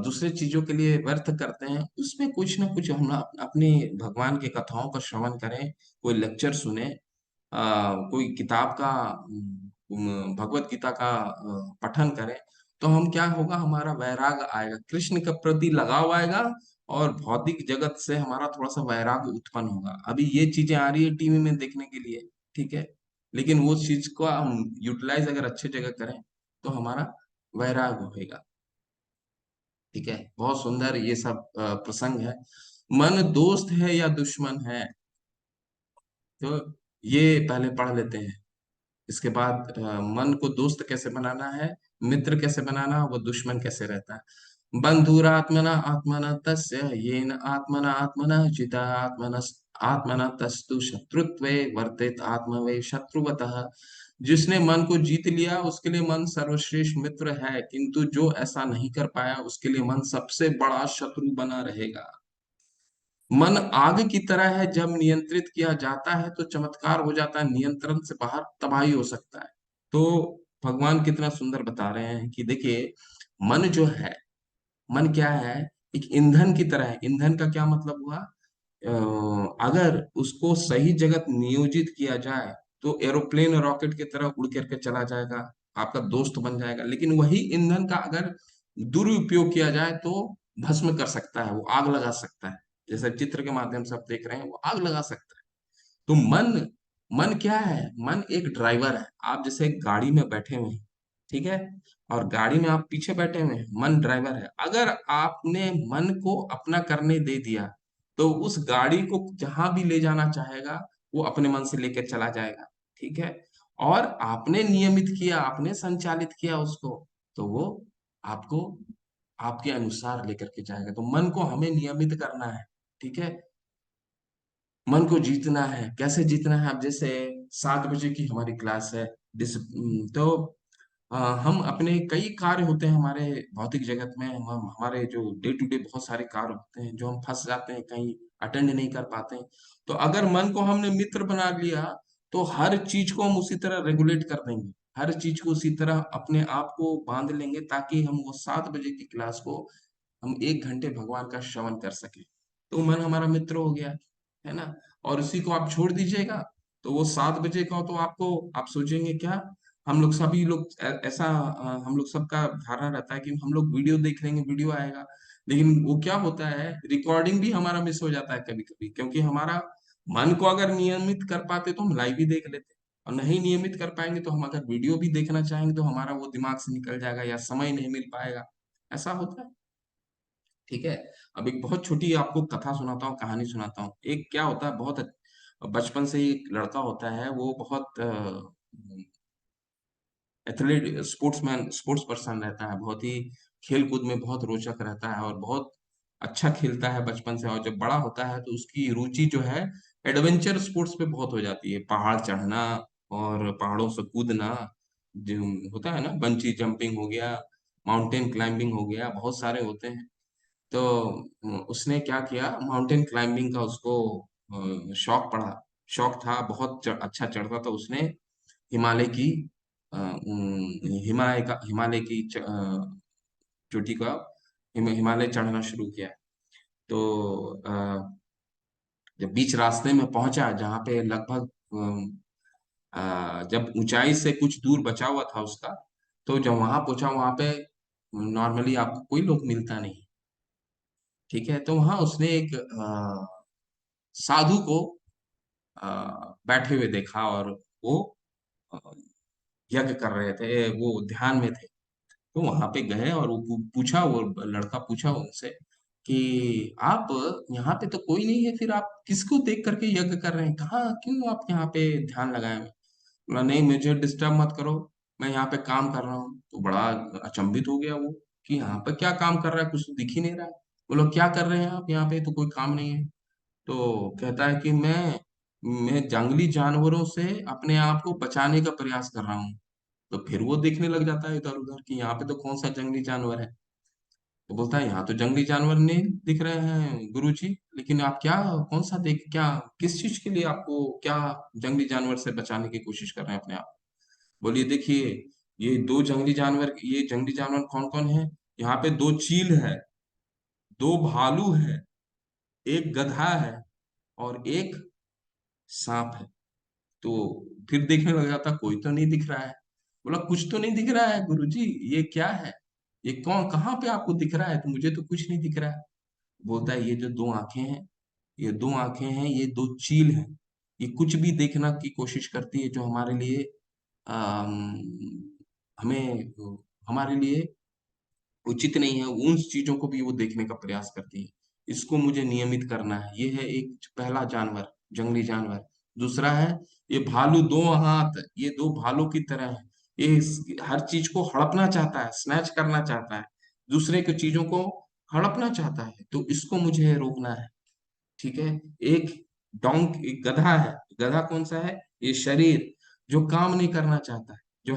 दूसरे चीजों के लिए व्यर्थ करते हैं, उसमें कुछ ना कुछ हम अपनी भगवान की कथाओं का श्रवण करें, कोई लेक्चर सुने, कोई किताब का, भगवत गीता का पठन करें, तो हम क्या होगा, हमारा वैराग आएगा, कृष्ण के प्रति लगाव आएगा, और भौतिक जगत से हमारा थोड़ा सा वैराग उत्पन्न होगा। अभी ये चीजें आ रही है टीवी में देखने के लिए, ठीक है, लेकिन वो चीज को हम यूटिलाइज अगर अच्छे जगह करें तो हमारा वैराग होगा। ठीक है, बहुत सुंदर ये सब प्रसंग है। मन दोस्त है या दुश्मन है, तो ये पहले पढ़ लेते हैं। इसके बाद मन को दोस्त कैसे बनाना है, मित्र कैसे बनाना है, वो दुश्मन कैसे रहता है। बंधुरात्मना आत्मना तस्य येन आत्मना आत्मना जिता आत्मना तस्तु शत्रुत्वे वर्तेत आत्मवे शत्रुवतः। जिसने मन को जीत लिया उसके लिए मन सर्वश्रेष्ठ मित्र है, किंतु जो ऐसा नहीं कर पाया उसके लिए मन सबसे बड़ा शत्रु बना रहेगा। मन आग की तरह है, जब नियंत्रित किया जाता है तो चमत्कार हो जाता है, नियंत्रण से बाहर तबाही हो सकता है। तो भगवान कितना सुंदर बता रहे हैं कि देखिए, मन जो है, मन क्या है, एक ईंधन की तरह है। ईंधन का क्या मतलब हुआ? अगर उसको सही जगह नियोजित किया जाए तो एरोप्लेन और रॉकेट की तरह उड़ करके चला जाएगा, आपका दोस्त बन जाएगा। लेकिन वही ईंधन का अगर दुरुपयोग किया जाए तो भस्म कर सकता है, वो आग लगा सकता है। जैसे चित्र के माध्यम से आप देख रहे हैं, वो आग लगा सकता है। तो मन, मन क्या है? मन एक ड्राइवर है। आप जैसे एक गाड़ी में बैठे हुए हैं, ठीक है, और गाड़ी में आप पीछे बैठे हुए हैं, मन ड्राइवर है। अगर आपने मन को अपना करने दे दिया तो उस गाड़ी को जहां भी ले जाना चाहेगा वो अपने मन से लेकर चला जाएगा, ठीक है। और आपने नियमित किया, आपने संचालित किया उसको, तो वो आपको आपके अनुसार लेकर के जाएगा। तो मन को हमें नियमित करना है, ठीक है। मन को जीतना है। कैसे जीतना है? अब जैसे 7 बजे की हमारी क्लास है, तो हम अपने कई कार्य होते हैं हमारे भौतिक जगत में, हम हमारे जो डे टू डे बहुत सारे कार्य होते हैं जो हम फंस जाते हैं, कहीं अटेंड नहीं कर पाते हैं। तो अगर मन को हमने मित्र बना लिया तो हर चीज को हम उसी तरह रेगुलेट कर देंगे, हर चीज को उसी तरह अपने आप को बांध लेंगे, ताकि हम वो 7 बजे की क्लास को हम 1 घंटे भगवान का श्रवण कर सके। तो मन हमारा मित्र हो गया, है ना। और उसी को आप छोड़ दीजिएगा तो वो 7 बजे का, तो आपको, आप सोचेंगे क्या, हम लोग सभी लोग ऐसा, हम लोग सबका धारणा रहता है कि हम लोग वीडियो देख लेंगे, वीडियो आएगा। लेकिन वो क्या होता है, रिकॉर्डिंग भी हमारा मिस हो जाता है कभी कभी, क्योंकि हमारा मन को अगर नियमित कर पाते तो हम लाइव भी देख लेते, और नहीं नियमित कर पाएंगे तो हम अगर वीडियो भी देखना चाहेंगे तो हमारा वो दिमाग से निकल जाएगा या समय नहीं मिल पाएगा। ऐसा होता है, ठीक है। अब एक बहुत छोटी आपको कथा सुनाता हूँ, कहानी सुनाता हूँ। एक क्या होता है, बहुत बचपन से ही एक लड़का होता है, वो बहुत एथलीट, स्पोर्ट्समैन, स्पोर्ट्स पर्सन रहता है, बहुत ही खेल कूद में बहुत रोचक रहता है और बहुत अच्छा खेलता है बचपन से। और जब बड़ा होता है तो उसकी रुचि जो है एडवेंचर स्पोर्ट्स पे बहुत हो जाती है, पहाड़ चढ़ना और पहाड़ों से कूदना, जो होता है ना, बंची जंपिंग हो गया, माउंटेन क्लाइंबिंग हो गया, बहुत सारे होते हैं। तो उसने क्या किया, माउंटेन क्लाइंबिंग का उसको शौक पड़ा, शौक था, बहुत अच्छा चढ़ता था। उसने हिमालय की हिमालय की चोटी का, हिमालय चढ़ना शुरू किया। तो जब बीच रास्ते में पहुंचा जहाँ पे लगभग जब ऊंचाई से कुछ दूर बचा हुआ था उसका, तो जब वहां पहुंचा, वहां पे नॉर्मली आपको कोई लोग मिलता नहीं, ठीक है। तो वहां उसने एक साधु को अ, बैठे हुए देखा, और वो अ, यज्ञ कर रहे थे, वो ध्यान में थे। तो वहां पे गए और वो पूछा, वो लड़का पूछा उनसे कि आप, यहाँ पे तो कोई नहीं है, फिर आप किसको देख करके यज्ञ कर रहे हैं, कहाँ, क्यों आप यहाँ पे ध्यान लगाए हुए हैं? बोला, नहीं मुझे डिस्टर्ब मत करो, मैं यहाँ पे काम कर रहा हूँ। तो बड़ा अचंभित हो गया वो कि यहाँ पे क्या काम कर रहा है, कुछ तो दिख ही नहीं रहा है। बोलो, क्या कर रहे हैं आप यहाँ पे, तो कोई काम नहीं है। तो कहता है कि मैं जंगली जानवरों से अपने आप को बचाने का प्रयास कर रहा हूँ। तो फिर वो देखने लग जाता है इधर उधर कि यहाँ पे तो कौन सा जंगली जानवर है। तो बोलता है, यहाँ तो जंगली जानवर नहीं दिख रहे हैं गुरुजी, लेकिन आप क्या, कौन सा देख, क्या, किस चीज के लिए आपको, क्या जंगली जानवर से बचाने की कोशिश कर रहे हैं अपने आप? बोलिए, देखिए, ये जंगली जानवर कौन कौन है? यहाँ पे 2 चील है, 2 भालू है, एक गधा है, और एक सांप है। तो फिर देखने लग जाता, कोई तो नहीं दिख रहा है। बोला, कुछ तो नहीं दिख रहा है गुरुजी, ये क्या है, ये कौन, कहाँ पे आपको दिख रहा है? तो मुझे तो कुछ नहीं दिख रहा है। बोलता है, ये जो 2 आंखें हैं, ये 2 आंखें हैं, ये 2 चील हैं, ये कुछ भी देखना की कोशिश करती है जो हमारे लिए हमें, हमारे लिए उचित नहीं है, उन चीजों को भी वो देखने का प्रयास करती है। इसको मुझे नियमित करना है। ये है एक पहला जानवर, जंगली जानवर। दूसरा है ये भालू, 2 हाथ, ये 2 भालू की तरह है, ये हर चीज को हड़पना चाहता है, स्नैच करना चाहता है। दूसरे की चीजों को हड़पना चाहता है, तो इसको मुझे रोकना है। ठीक है। एक एक गधा है। गधा कौन सा है? ये शरीर जो काम नहीं करना चाहता है, जो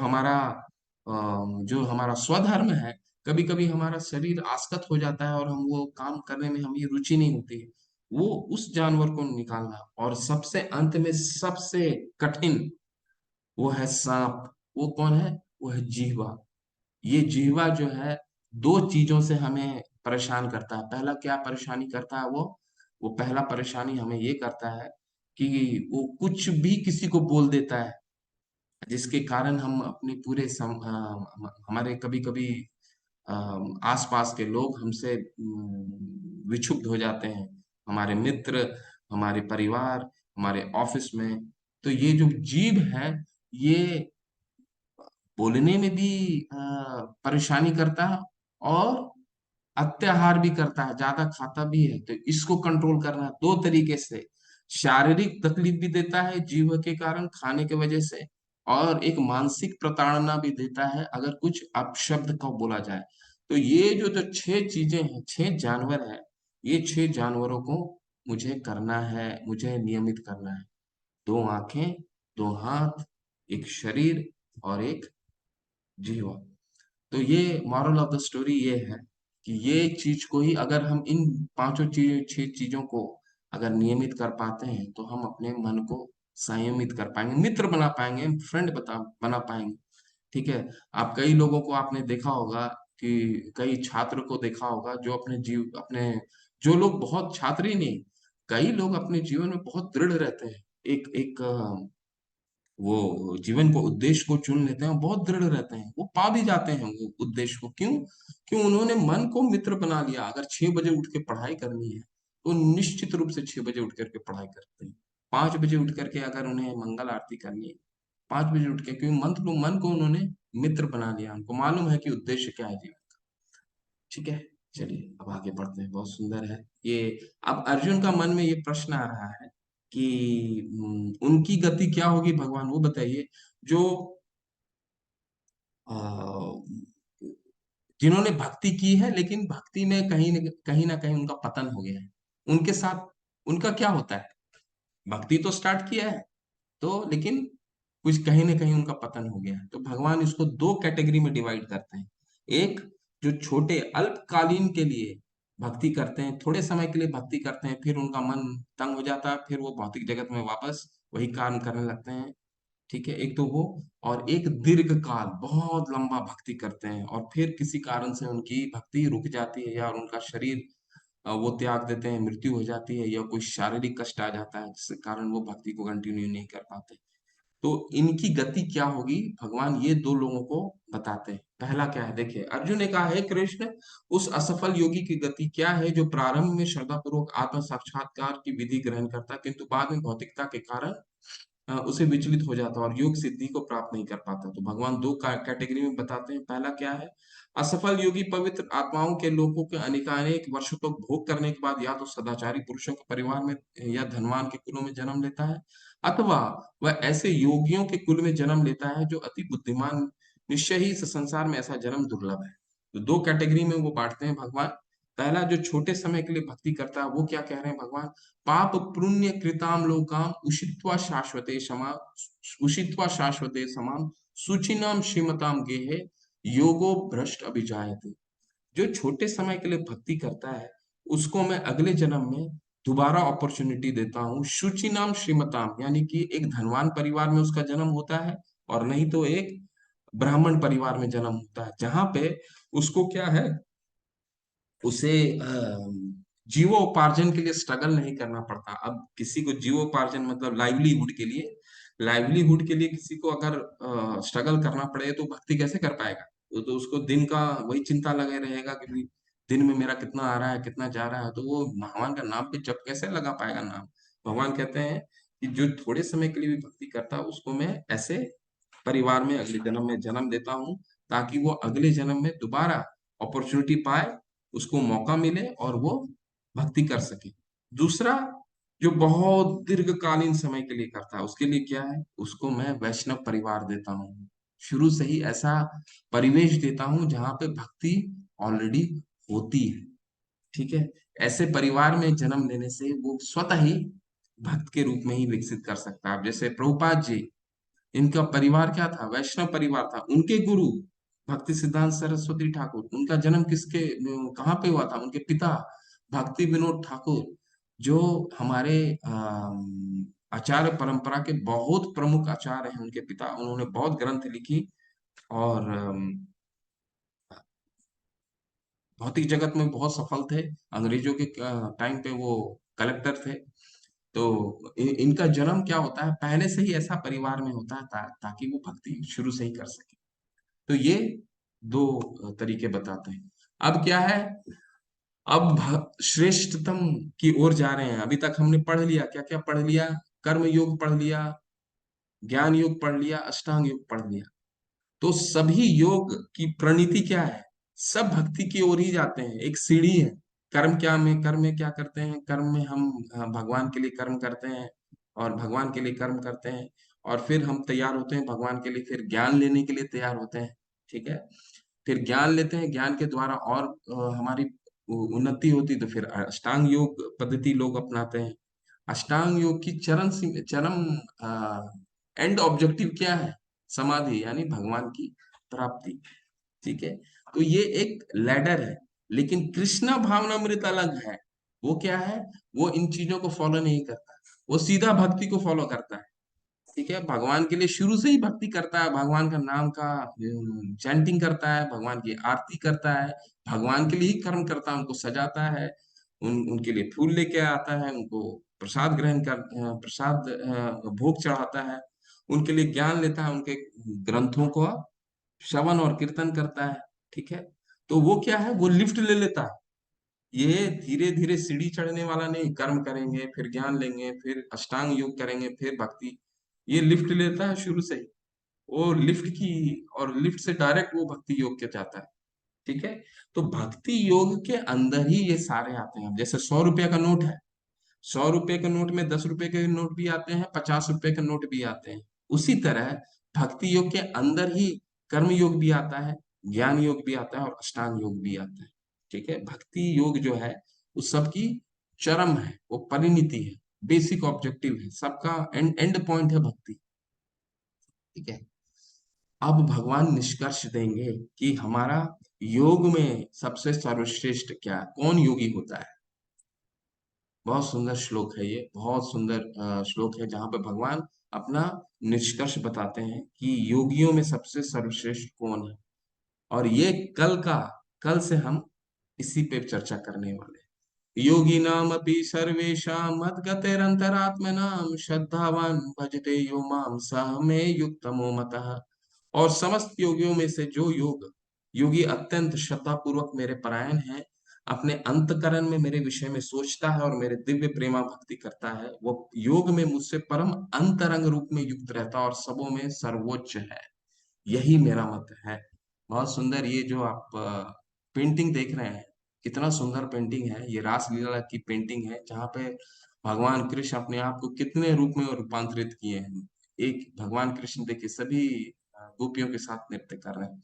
हमारा स्वधर्म है। कभी कभी हमारा शरीर आसक्त हो जाता है और हम वो काम करने में हमें रुचि नहीं होती है। वो उस जानवर को निकालना। और सबसे अंत में सबसे कठिन, वो है सांप। वो कौन है? वो है जीवा। ये जीवा जो है, दो चीजों से हमें परेशान करता है। पहला क्या परेशानी करता है वो पहला परेशानी हमें ये करता है कि वो कुछ भी किसी को बोल देता है, जिसके कारण हम अपने हमारे कभी कभी आसपास के लोग हमसे विक्षुब्ध हो जाते हैं। हमारे मित्र, हमारे परिवार, हमारे ऑफिस में। तो ये जो जीव है, ये बोलने में भी परेशानी करता है, और अत्याहार भी करता है, ज्यादा खाता भी है। तो इसको कंट्रोल करना दो तरीके से। शारीरिक तकलीफ भी देता है जीव के कारण खाने की वजह से, और एक मानसिक प्रताड़ना भी देता है अगर कुछ अपशब्द का बोला जाए। तो ये जो छह चीजें हैं, छह जानवर है, ये छह जानवरों को मुझे करना है, मुझे नियमित करना है। दो आंखें, दो हाथ, एक शरीर, और एक जीवा। तो ये मॉरल ऑफ द स्टोरी ये है कि ये चीज को ही अगर हम इन पांचों छह चीजों को अगर नियमित कर पाते हैं, तो हम अपने मन को संयमित कर पाएंगे, मित्र बना पाएंगे, फ्रेंड बना पाएंगे। ठीक है। आप कई लोगों को आपने देखा होगा कि कई छात्र को देखा होगा जो अपने जो लोग बहुत छात्र ही नहीं, कई लोग अपने जीवन में बहुत दृढ़ रहते हैं। एक एक वो जीवन को उद्देश्य को चुन लेते हैं, बहुत दृढ़ रहते हैं, वो पा भी जाते हैं वो उद्देश्य को। क्यों? क्यों? उन्होंने मन को मित्र बना लिया। अगर 6 बजे उठ के पढ़ाई करनी है, तो निश्चित रूप से 6 बजे उठ करके पढ़ाई करते हैं। 5 बजे उठ करके अगर उन्हें मंगल आरती करनी है, 5 बजे उठ के, क्योंकि मन को उन्होंने मित्र बना लिया। उनको मालूम है कि उद्देश्य क्या है जीवन। ठीक है। चलिए अब आगे बढ़ते हैं। बहुत सुंदर है ये। अब अर्जुन का मन में ये प्रश्न आ रहा है कि उनकी गति क्या होगी भगवान, वो बताइए। जो अ, जिन्होंने भक्ति की है, लेकिन भक्ति में कहीं ना कहीं उनका पतन हो गया है, उनके साथ उनका क्या होता है? भक्ति तो स्टार्ट किया है, तो लेकिन कुछ कहीं ना कहीं उनका पतन हो गया है। तो भगवान इसको दो कैटेगरी में डिवाइड करते हैं। एक, जो छोटे अल्पकालीन के लिए भक्ति करते हैं, थोड़े समय के लिए भक्ति करते हैं, फिर उनका मन तंग हो जाता है, फिर वो भौतिक जगत में वापस वही काम करने लगते हैं। ठीक है, एक तो वो। और एक दीर्घ काल बहुत लंबा भक्ति करते हैं, और फिर किसी कारण से उनकी भक्ति रुक जाती है, या उनका शरीर वो त्याग देते हैं, मृत्यु हो जाती है, या कोई शारीरिक कष्ट आ जाता है जिसके कारण वो भक्ति को कंटिन्यू नहीं कर पाते। तो इनकी गति क्या होगी, भगवान ये दो लोगों को बताते हैं। पहला क्या है, देखिए अर्जुन ने कहा है कृष्ण, उस असफल योगी की गति क्या है जो प्रारंभ में श्रद्धा पूर्वक आत्म साक्षात्कार की विधि ग्रहण करता, किंतु बाद में भौतिकता के कारण उसे विचलित हो जाता और योग सिद्धि को प्राप्त नहीं कर पाता। तो भगवान दो कैटेगरी में बताते हैं। पहला क्या है? असफल योगी पवित्र आत्माओं के लोगों के अनेकानेक वर्षों तक भोग करने के बाद या तो सदाचारी पुरुषों के परिवार में या धनवान के कुलों में जन्म लेता है, अथवा वह ऐसे योगियों के कुल में जन्म लेता है जो अति बुद्धिमान। निश्चय ही इस संसार में ऐसा जन्म दुर्लभ है। तो दो कैटेगरी में वो बांटते हैं भगवान। पहला, जो छोटे समय के लिए भक्ति करता है, वो क्या कह रहे हैं भगवान? पाप पुण्य कृताम लोकाम उषित्वा शाश्वते समाम सुचिनाम श्रीमताम गेहे योगो भ्रष्ट अभिजायते। जो छोटे समय के लिए भक्ति करता है, उसको मैं अगले जन्म में दोबारा अपॉर्चुनिटी देता हूँ। शुचि नाम श्रीमताम, यानी कि एक धनवान परिवार में उसका जन्म होता है, और नहीं तो एक ब्राह्मण परिवार में जन्म होता है, जहां पे उसको क्या है, उसे जीवोपार्जन के लिए स्ट्रगल नहीं करना पड़ता। अब किसी को जीवोपार्जन मतलब लाइवलीहुड के लिए किसी को अगर स्ट्रगल करना पड़े, तो भक्ति कैसे कर पाएगा? तो उसको दिन का वही चिंता लगे रहेगा कि भाई दिन में मेरा कितना आ रहा है, कितना जा रहा है, तो वो भगवान का नाम पे जब कैसे लगा पाएगा नाम? भगवान कहते हैं कि जो थोड़े समय के लिए भी भक्ति करता है, उसको मैं ऐसे परिवार में अगले जन्म में जन्म देता हूँ, ताकि वो अगले जन्म में दोबारा अपॉर्चुनिटी पाए, उसको मौका मिले और वो भक्ति कर सके। दूसरा, जो बहुत दीर्घकालीन समय के लिए करता है, उसके लिए क्या है, उसको मैं वैष्णव परिवार देता हूँ। शुरू से ही ऐसा परिवेश देता हूँ जहाँ पे भक्ति ऑलरेडी होती है। ठीक है। ऐसे परिवार में जन्म लेने से वो स्वतः ही भक्त के रूप में ही विकसित कर सकता है। अब जैसे प्रभुपाद जी, इनका परिवार क्या था, वैष्णव परिवार था। उनके गुरु भक्ति सिद्धांत सरस्वती ठाकुर, उनका जन्म किसके कहाँ पे हुआ था, उनके पिता भक्ति विनोद ठाकुर, जो हमारे आचार्य परंपरा के बहुत प्रमुख आचार्य हैं। उनके पिता, उन्होंने बहुत ग्रंथ लिखी और भौतिक जगत में बहुत सफल थे। अंग्रेजों के टाइम पे वो कलेक्टर थे। तो इनका जन्म क्या होता है, पहले से ही ऐसा परिवार में होता है ताकि वो भक्ति शुरू से ही कर सके। तो ये दो तरीके बताते हैं। अब क्या है, अब श्रेष्ठतम की ओर जा रहे हैं। अभी तक हमने पढ़ लिया, क्या क्या पढ़ लिया, कर्म योग पढ़ लिया, ज्ञान योग पढ़ लिया, अष्टांग योग पढ़ लिया। तो सभी योग की प्रणीति क्या है, सब भक्ति की ओर ही जाते हैं, एक सीढ़ी है। कर्म में क्या करते हैं, कर्म में हम भगवान के लिए कर्म करते हैं, और भगवान के लिए कर्म करते हैं, और फिर हम तैयार होते हैं भगवान के लिए, फिर ज्ञान लेने के लिए तैयार होते हैं। ठीक है। फिर ज्ञान लेते हैं, ज्ञान के द्वारा और हमारी उन्नति होती, तो फिर अष्टांग योग पद्धति लोग अपनाते हैं। अष्टांग योग की चरम एंड ऑब्जेक्टिव क्या है, समाधि, यानी भगवान की प्राप्ति। ठीक है। तो ये एक लैडर है। लेकिन कृष्णा भावनामृत अलग है। वो क्या है, वो इन चीजों को फॉलो नहीं करता, वो सीधा भक्ति को फॉलो करता है। ठीक है। भगवान के लिए शुरू से ही भक्ति करता है, भगवान का नाम का चैंटिंग करता है, भगवान की आरती करता है, भगवान के लिए ही कर्म करता है, उनको सजाता है, उनके लिए फूल लेके आता है, उनको प्रसाद प्रसाद भोग चढ़ाता है, उनके लिए ज्ञान लेता है, उनके ग्रंथों को श्रवण और कीर्तन करता है। ठीक है। तो वो क्या है, वो लिफ्ट ले लेता है। ये धीरे धीरे सीढ़ी चढ़ने वाला नहीं, कर्म करेंगे, फिर ज्ञान लेंगे, फिर अष्टांग योग करेंगे, फिर भक्ति। ये लिफ्ट लेता है शुरू से ही, वो लिफ्ट की, और लिफ्ट से डायरेक्ट वो भक्ति योग के जाता है। ठीक है। तो भक्ति योग के अंदर ही ये सारे आते हैं। जैसे 100 रुपए का नोट है, 100 रुपए के नोट में 10 रुपए के नोट भी आते हैं, 50 रुपए के नोट भी आते हैं। उसी तरह भक्ति योग के अंदर ही कर्म योग भी आता है, ज्ञान योग भी आता है, और अष्टांग योग भी आता है। ठीक है। भक्ति योग जो है उस सबकी चरम है, वो परिणति है, बेसिक ऑब्जेक्टिव है, सबका एंड पॉइंट है भक्ति। ठीक है। अब भगवान निष्कर्ष देंगे कि हमारा योग में सबसे सर्वश्रेष्ठ क्या, कौन योगी होता है। बहुत सुंदर श्लोक है ये, बहुत सुंदर श्लोक है, जहां पे भगवान अपना निष्कर्ष बताते हैं कि योगियों में सबसे सर्वश्रेष्ठ कौन है। और ये कल से हम इसी पे चर्चा करने वाले हैं। योगी नाम अपि सर्वेशा मद्गतेरंतरात्मनाम श्रद्धावान भजते यो माम सह मे युक्तमो मतः। और समस्त योगियों में से जो योगी अत्यंत श्रद्धा पूर्वक मेरे परायण है, अपने अंतकरण में मेरे विषय में सोचता है और मेरे दिव्य प्रेमा भक्ति करता है, वो योग में मुझसे परम अंतरंग रूप में युक्त रहता है और सबों में सर्वोच्च है। यही मेरा मत है। बहुत सुंदर, ये जो आप पेंटिंग देख रहे हैं, कितना सुंदर पेंटिंग है, ये रासलीला की पेंटिंग है, जहाँ पे भगवान कृष्ण अपने आप को कितने रूप में रूपांतरित किए हैं। एक भगवान कृष्ण देखिए, सभी गोपियों के साथ नृत्य कर रहे हैं।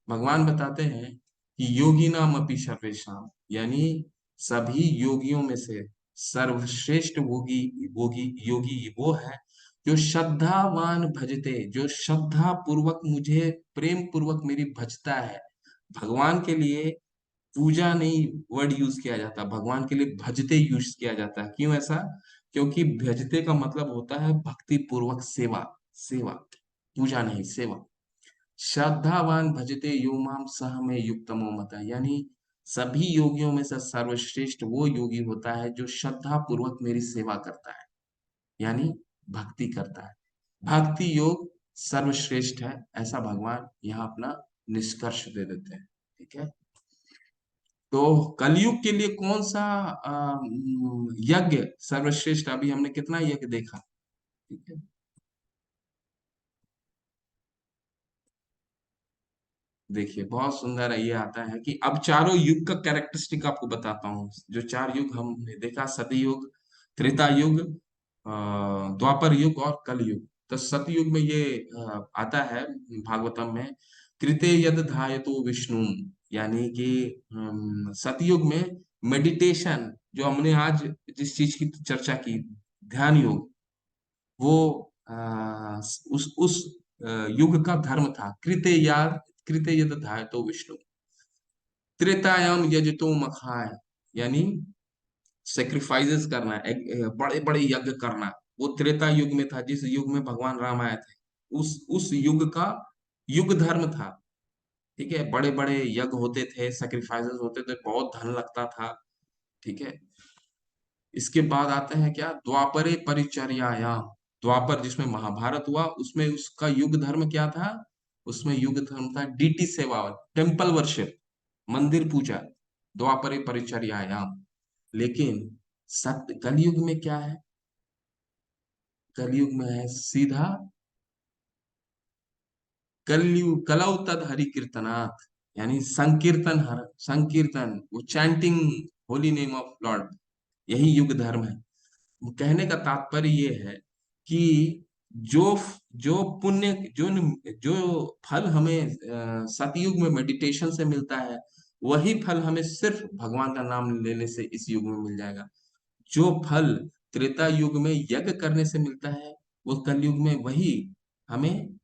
भगवान बताते हैं कि योगी नाम अपि सर्वेशाम, यानी सभी योगियों में से सर्वश्रेष्ठ योगी योगी योगी वो है जो श्रद्धावान भजते, जो श्रद्धा पूर्वक मुझे प्रेम पूर्वक मेरी भजता है। भगवान के लिए पूजा नहीं वर्ड यूज किया जाता, भगवान के लिए भजते यूज किया जाता है। क्यों ऐसा, क्योंकि भजते का मतलब होता है भक्ति पूर्वक सेवा। सेवा, पूजा नहीं, सेवा। श्रद्धावान भजते यो माम सह में युक्तमो मता, यानी सभी योगियों में से सर्वश्रेष्ठ वो योगी होता है जो श्रद्धा पूर्वक मेरी सेवा करता है, यानी भक्ति करता है। भक्ति योग सर्वश्रेष्ठ है, ऐसा भगवान यहाँ अपना निष्कर्ष दे देते हैं। ठीक है। तो कलयुग के लिए कौन सा यज्ञ सर्वश्रेष्ठ, अभी हमने कितना यज्ञ देखा। ठीक है। देखिए बहुत सुंदर है, ये आता है कि अब चारों युग का कैरेक्टरिस्टिक आपको बताता हूँ। जो 4 युग हमने देखा, सतयुग, त्रेता युग, द्वापर युग और कलयुग। तो सतयुग में ये आता है भागवतम में, कृते यद धायतो विष्णु, यानी कि सतयुग में मेडिटेशन, जो हमने आज जिस चीज की चर्चा की, ध्यान योग, वो उस युग का धर्म था। कृते यद धायतो विष्णु, त्रेतायाम यजतो मखाय, यानी सेक्रीफाइसेस करना, बड़े बड़े यज्ञ करना, वो त्रेता युग में था, जिस युग में भगवान राम आए थे। उस युग का युग धर्म था। ठीक है, बड़े बड़े यज्ञ होते थे, सेक्रीफाइसेस होते थे, बहुत धन लगता था। ठीक है। इसके बाद आते हैं क्या, द्वापरे परिचर्यायाम। द्वापर जिसमें महाभारत हुआ, उसमें उसका युग धर्म क्या था? उसमें युग धर्म था डीटी सेवा, टेम्पल वर्शिप, मंदिर पूजा, द्वापरे परिचर्यायाम। लेकिन सत्य कलयुग में क्या है? कलयुग में है सीधा कलयुग, कलौ तद हरि कीर्तनाथ, यानी संकीर्तन, हर संकीर्तन, वो chanting holy name of Lord, यही युग धर्म है। कहने का तात्पर्य ये है कि जो जो पुण्य, जो फल हमें सतयुग में मेडिटेशन से मिलता है, वही फल हमें सिर्फ भगवान का नाम लेने से इस युग में मिल जाएगा। जो फल त्रेता युग में यज्ञ करने से मिलता है, वो कलयुग में वही हमें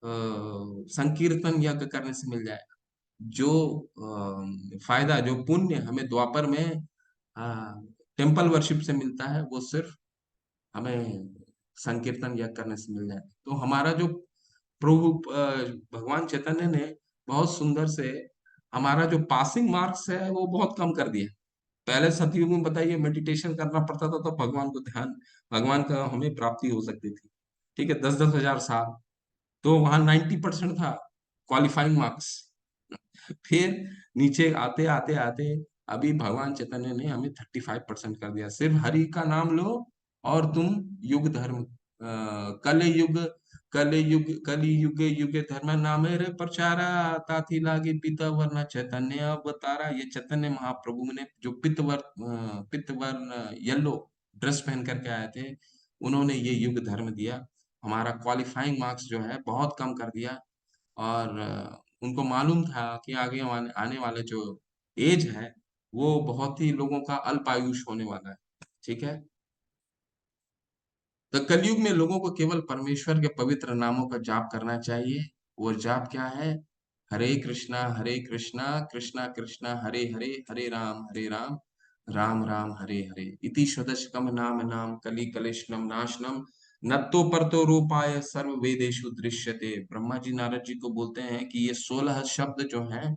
संकीर्तन यज्ञ करने से मिल जाएगा। जो फायदा, जो पुण्य हमें द्वापर में टेम्पल वर्शिप से मिलता है, वो सिर्फ हमें संकीर्तन यज्ञ करने से मिल जाए। तो हमारा जो प्रभु भगवान चैतन्य ने बहुत सुंदर से हमारा जो पासिंग मार्क्स है वो बहुत कम कर दिया। पहले सतयुग में बताइए, मेडिटेशन करना पड़ता था तो भगवान को ध्यान, भगवान का हमें प्राप्ति हो सकती थी। ठीक है, 10-10 हजार साल, तो वहां 90% था क्वालिफाइंग मार्क्स। फिर नीचे आते आते आते अभी भगवान चैतन्य ने हमें 35% कर दिया। सिर्फ हरि का नाम लो और तुम युग धर्म, कल युग, कलि युगे युगे धर्म नामे रे प्रचारा, ताथी लागे पीता वर्ण चैतन्य अवतारा। ये चैतन्य महाप्रभु ने जो पित्त वर्ण येलो ड्रेस पहन करके आए थे, उन्होंने ये युग धर्म दिया। हमारा क्वालिफाइंग मार्क्स जो है बहुत कम कर दिया। और उनको मालूम था कि आगे आने वाले जो एज है, वो बहुत ही लोगों का अल्पायुष होने वाला है। ठीक है। तो कलयुग में लोगों को केवल परमेश्वर के पवित्र नामों का जाप करना चाहिए। वो जाप क्या है? हरे कृष्णा कृष्णा कृष्णा हरे हरे, हरे राम राम राम हरे हरे। इति सदशकम नाम नाम कली कलेशनम नाशनम, नत्तो परतो रूपाय सर्व वेदेषु दृश्यते। ब्रह्मा जी नारद जी को बोलते हैं कि ये 16 शब्द जो हैं,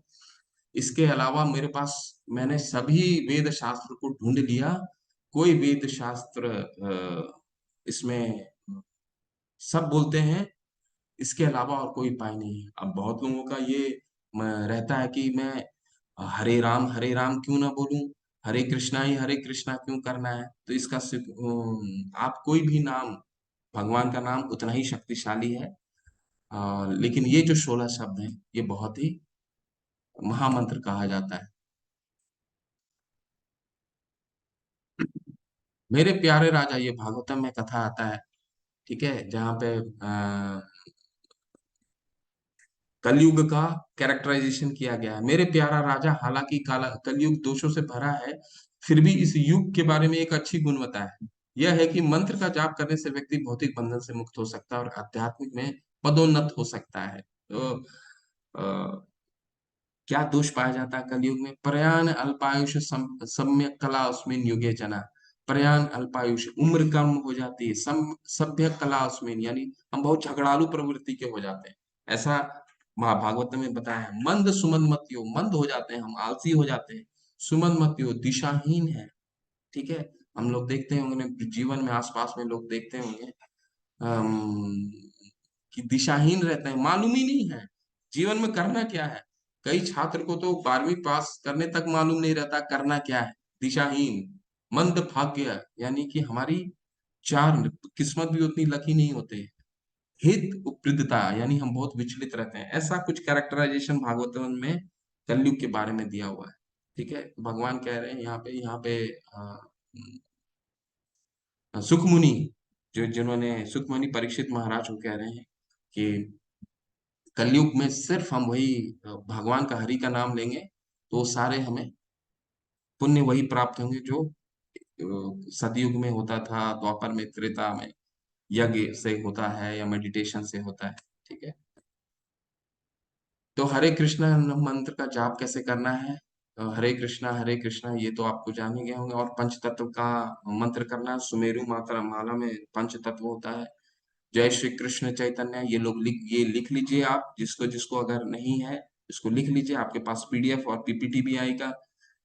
इसके अलावा मेरे पास, मैंने सभी वेद शास्त्र को ढूंढ लिया, कोई वेद शास्त्र इसमें, सब बोलते हैं इसके अलावा और कोई उपाय नहीं है। अब बहुत लोगों का ये रहता है कि मैं हरे राम क्यों ना बोलूं, हरे कृष्णा ही हरे कृष्णा क्यों करना है? तो इसका आप कोई भी नाम, भगवान का नाम उतना ही शक्तिशाली है। लेकिन ये जो 16 शब्द हैं, ये बहुत ही महामंत्र कहा जाता है। मेरे प्यारे राजा, ये भागवतम में कथा आता है। ठीक है, जहाँ पे कलयुग का कैरेक्टराइजेशन किया गया है। मेरे प्यारा राजा, हालांकि काला कलयुग दोषों से भरा है, फिर भी इस युग के बारे में एक अच्छी गुणवत्ता है। यह है कि मंत्र का जाप करने से व्यक्ति भौतिक बंधन से मुक्त हो सकता है और आध्यात्मिक में पदोन्नत हो सकता है। तो क्या दोष पाया जाता है कलयुग में? प्रयाण अल्पायुष सम्यक कला उसमें युगे जना। प्रयाण अल्पायुष, उम्र कम हो जाती है, सभ्य कला उसमें, यानी हम बहुत झगड़ालू प्रवृत्ति के हो जाते हैं, ऐसा महाभागवत में बताया है। मंद सुमन मतियो, मंद हो जाते हैं हम, आलसी हो जाते हैं। सुमन मतियो, दिशाहीन है। ठीक है। हम लोग देखते होंगे जीवन में, आसपास में लोग देखते होंगे कि दिशाहीन रहते हैं, मालूम ही नहीं है जीवन में करना क्या है। कई छात्र को तो 12वीं पास करने तक मालूम नहीं रहता करना क्या है। दिशाहीन, मंद भाग्य, यानी कि हमारी चार किस्मत भी उतनी लकी नहीं होते। हित उपृद्धता, यानी हम बहुत विचलित रहते हैं। ऐसा कुछ कैरेक्टराइजेशन भागवतम में कलयुग के बारे में दिया हुआ है। ठीक है। भगवान कह रहे हैं यहाँ पे सुखमुनि, जो जिन्होंने सुखमुनि परीक्षित महाराज को कह रहे हैं कि कलयुग में सिर्फ हम वही भगवान का, हरि का नाम लेंगे तो वो सारे हमें पुण्य वही प्राप्त होंगे जो सतयुग में होता था, द्वापर में, त्रेता में यज्ञ से होता है या मेडिटेशन से होता है। ठीक है। तो हरे कृष्णा मंत्र का जाप कैसे करना है? हरे कृष्णा ये तो आपको जान ही गए होंगे। और पंच तत्व का मंत्र करना है। सुमेरु मात्रा माला में पंच तत्व होता है। जय श्री कृष्ण चैतन्य, ये लिख लीजिए आप, जिसको जिसको अगर नहीं है इसको लिख लीजिए, आपके पास पीडीएफ और पीपीटी भी आएगा।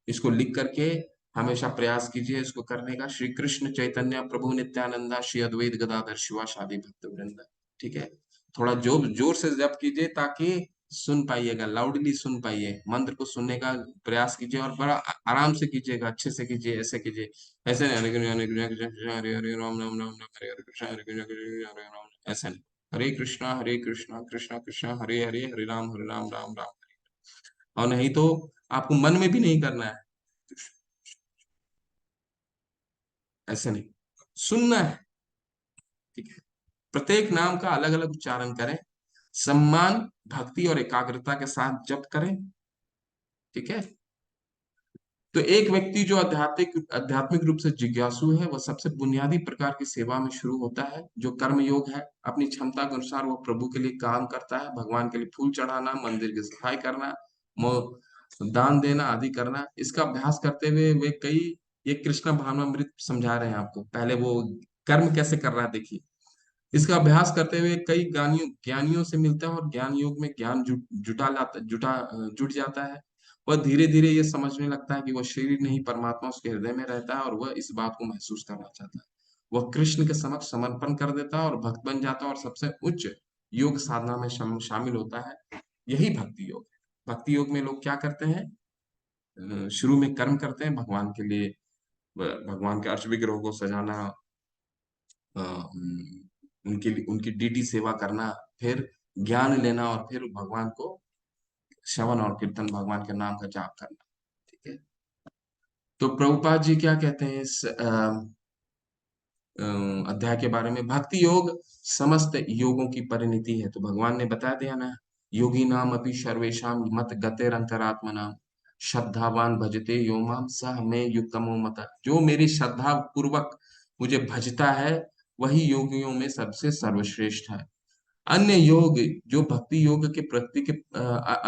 इसको लिख करके हमेशा प्रयास कीजिए इसको करने का। श्री कृष्ण चैतन्य प्रभु नित्यानंदा श्री अद्वैत गदाधर शिवासादि भक्त वृंद। ठीक है। थोड़ा जोर जोर से जप कीजिए ताकि सुन पाइएगा, लाउडली सुन पाइए। मंत्र को सुनने का प्रयास कीजिए और बड़ा आराम से कीजिएगा, अच्छे से कीजिए, ऐसे कीजिए। ऐसे नहीं हरे कृष्ण हरे कृष्ण हरे कृष्ण हरे हरे राम राम राम राम हरे हरे कृष्ण हरे कृष्ण हरे राम, ऐसा नहीं। हरे कृष्णा कृष्णा कृष्णा हरे हरे हरे राम राम राम। और नहीं तो आपको मन में भी नहीं करना है, ऐसे नहीं, सुनना है। ठीक है। प्रत्येक नाम का अलग अलग उच्चारण करें, सम्मान, भक्ति और एकाग्रता के साथ जप करें। ठीक है। तो एक व्यक्ति जो आध्यात्मिक आध्यात्मिक रूप से जिज्ञासु है, वह सबसे बुनियादी प्रकार की सेवा में शुरू होता है, जो कर्म योग है। अपनी क्षमता के अनुसार वह प्रभु के लिए काम करता है, भगवान के लिए फूल चढ़ाना, मंदिर की सफाई करना, दान देना आदि करना। इसका अभ्यास करते हुए वे कई, ये कृष्ण भावनामृत समझा रहे हैं आपको, पहले वो कर्म कैसे कर रहा है देखिए। इसका अभ्यास करते हुए कई ज्ञानियों ज्ञानियों से मिलता है और ज्ञान योग में ज्ञान जुट जाता है। वह धीरे धीरे ये समझने लगता है कि वह शरीर नहीं परमात्मा उसके हृदय में रहता है और वह इस बात को महसूस करना चाहता है। वह कृष्ण के समक्ष समर्पण कर देता है और भक्त बन जाता है और सबसे उच्च योग साधना में शामिल होता है। यही भक्ति योग है। भक्ति योग में लोग क्या करते हैं? शुरू में कर्म करते हैं भगवान के लिए, भगवान के अर्च विग्रहों को सजाना, उनके लिए उनकी डीडी सेवा करना, फिर ज्ञान लेना और फिर भगवान को श्रवण और कीर्तन, भगवान के नाम का जाप करना। ठीक है। तो प्रभुपाद जी क्या कहते हैं इस अध्याय के बारे में? भक्ति योग समस्त योगों की परिणति है। तो भगवान ने बता दिया ना, योगी नाम अपि सर्वेशम मत गतेरंतरात्मना श्रद्धावान भजते यो माम सह में युक्तमो मत। जो मेरी श्रद्धा पूर्वक मुझे भजता है वही योगियों में सबसे सर्वश्रेष्ठ है। अन्य योग जो भक्ति योग के प्रति के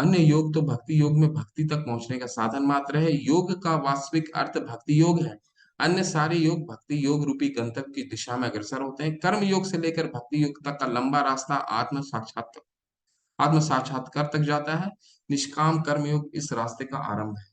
अन्य योग तो भक्ति योग में भक्ति तक पहुंचने का साधन मात्र है। योग का वास्तविक अर्थ भक्ति योग है। अन्य सारे योग भक्ति योग रूपी गंतव्य की दिशा में अग्रसर होते हैं। कर्म योग से लेकर भक्ति योग तक का लंबा रास्ता आत्म साक्षात्कार तक जाता है। निष्काम कर्म योग इस रास्ते का आरंभ है।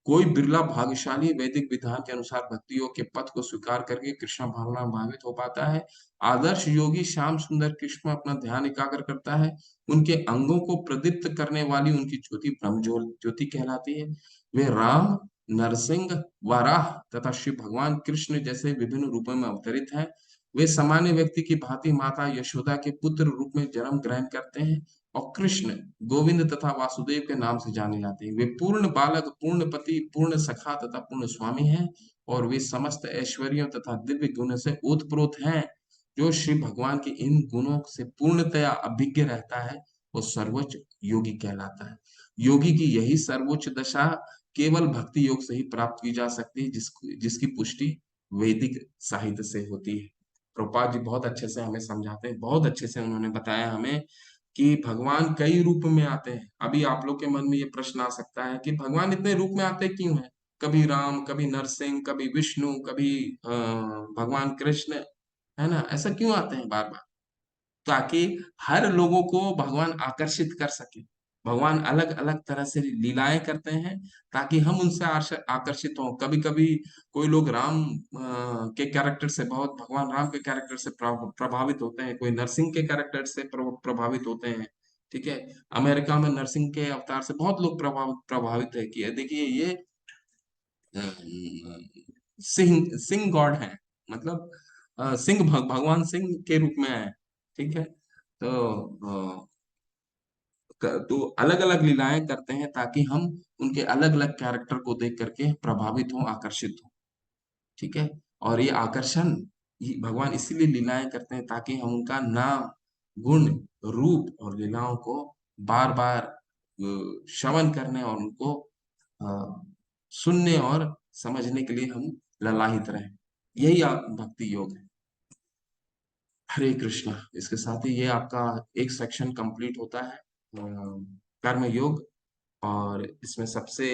कोई बिरला भाग्यशाली वैदिक विधान के अनुसार भक्ति योग के पथ को स्वीकार करके कृष्ण भावना भावित हो पाता है। आदर्श योगी श्याम सुंदर कृष्ण में अपना ध्यान एकाग्र करता है। उनके अंगों को प्रदीप्त करने वाली उनकी ज्योति ब्रह्म ज्योति कहलाती है। वे राम, नरसिंह, वाराह तथा शिव भगवान कृष्ण जैसे विभिन्न रूपों में अवतरित हैं। वे सामान्य व्यक्ति की भांति माता यशोदा के पुत्र रूप में जन्म ग्रहण करते हैं और कृष्ण, गोविंद तथा वासुदेव के नाम से जाने जाते हैं। वे पूर्ण बालक, पूर्ण पति, पूर्ण सखा तथा पूर्ण स्वामी हैं और वे समस्त ऐश्वर्यों तथा दिव्य गुणों से ओतप्रोत हैं। जो श्री भगवान के इन गुणों से पूर्णतया अभिज्ञ रहता है वो सर्वोच्च योगी कहलाता है। योगी की यही सर्वोच्च दशा केवल भक्ति योग से ही प्राप्त की जा सकती है, जिसकी पुष्टि वैदिक साहित्य से होती है। प्रभुपाद जी बहुत अच्छे से हमें समझाते हैं, बहुत अच्छे से उन्होंने बताया हमें कि भगवान कई रूप में आते हैं। अभी आप लोग के मन में ये प्रश्न आ सकता है कि भगवान इतने रूप में आते क्यों हैं? कभी राम, कभी नरसिंह, कभी विष्णु, कभी भगवान कृष्ण, है ना? ऐसा क्यों आते हैं बार बार? ताकि हर लोगों को भगवान आकर्षित कर सके। भगवान अलग अलग तरह से लीलाएं करते हैं ताकि हम उनसे आकर्षित हों। कभी कभी कोई लोग राम के कैरेक्टर से, बहुत भगवान राम के कैरेक्टर से प्रभावित होते हैं, कोई नरसिंह के कैरेक्टर से प्रभावित होते हैं। ठीक है। अमेरिका में नरसिंह के अवतार से बहुत लोग प्रभावित है कि देखिए ये सिंह सिंह गॉड है, मतलब सिंह भगवान सिंह के रूप में है। ठीक है। तो तो अलग अलग लीलाएं करते हैं ताकि हम उनके अलग अलग कैरेक्टर को देख करके प्रभावित हों, आकर्षित हों। ठीक है। और ये आकर्षण ये भगवान इसीलिए लीलाएं करते हैं ताकि हम उनका नाम, गुण, रूप और लीलाओं को बार बार श्रवण करने और उनको सुनने और समझने के लिए हम ललाहित रहें। यही आप भक्ति योग है। हरे कृष्णा। इसके साथ ही ये आपका एक सेक्शन कंप्लीट होता है, कर्म योग। और इसमें सबसे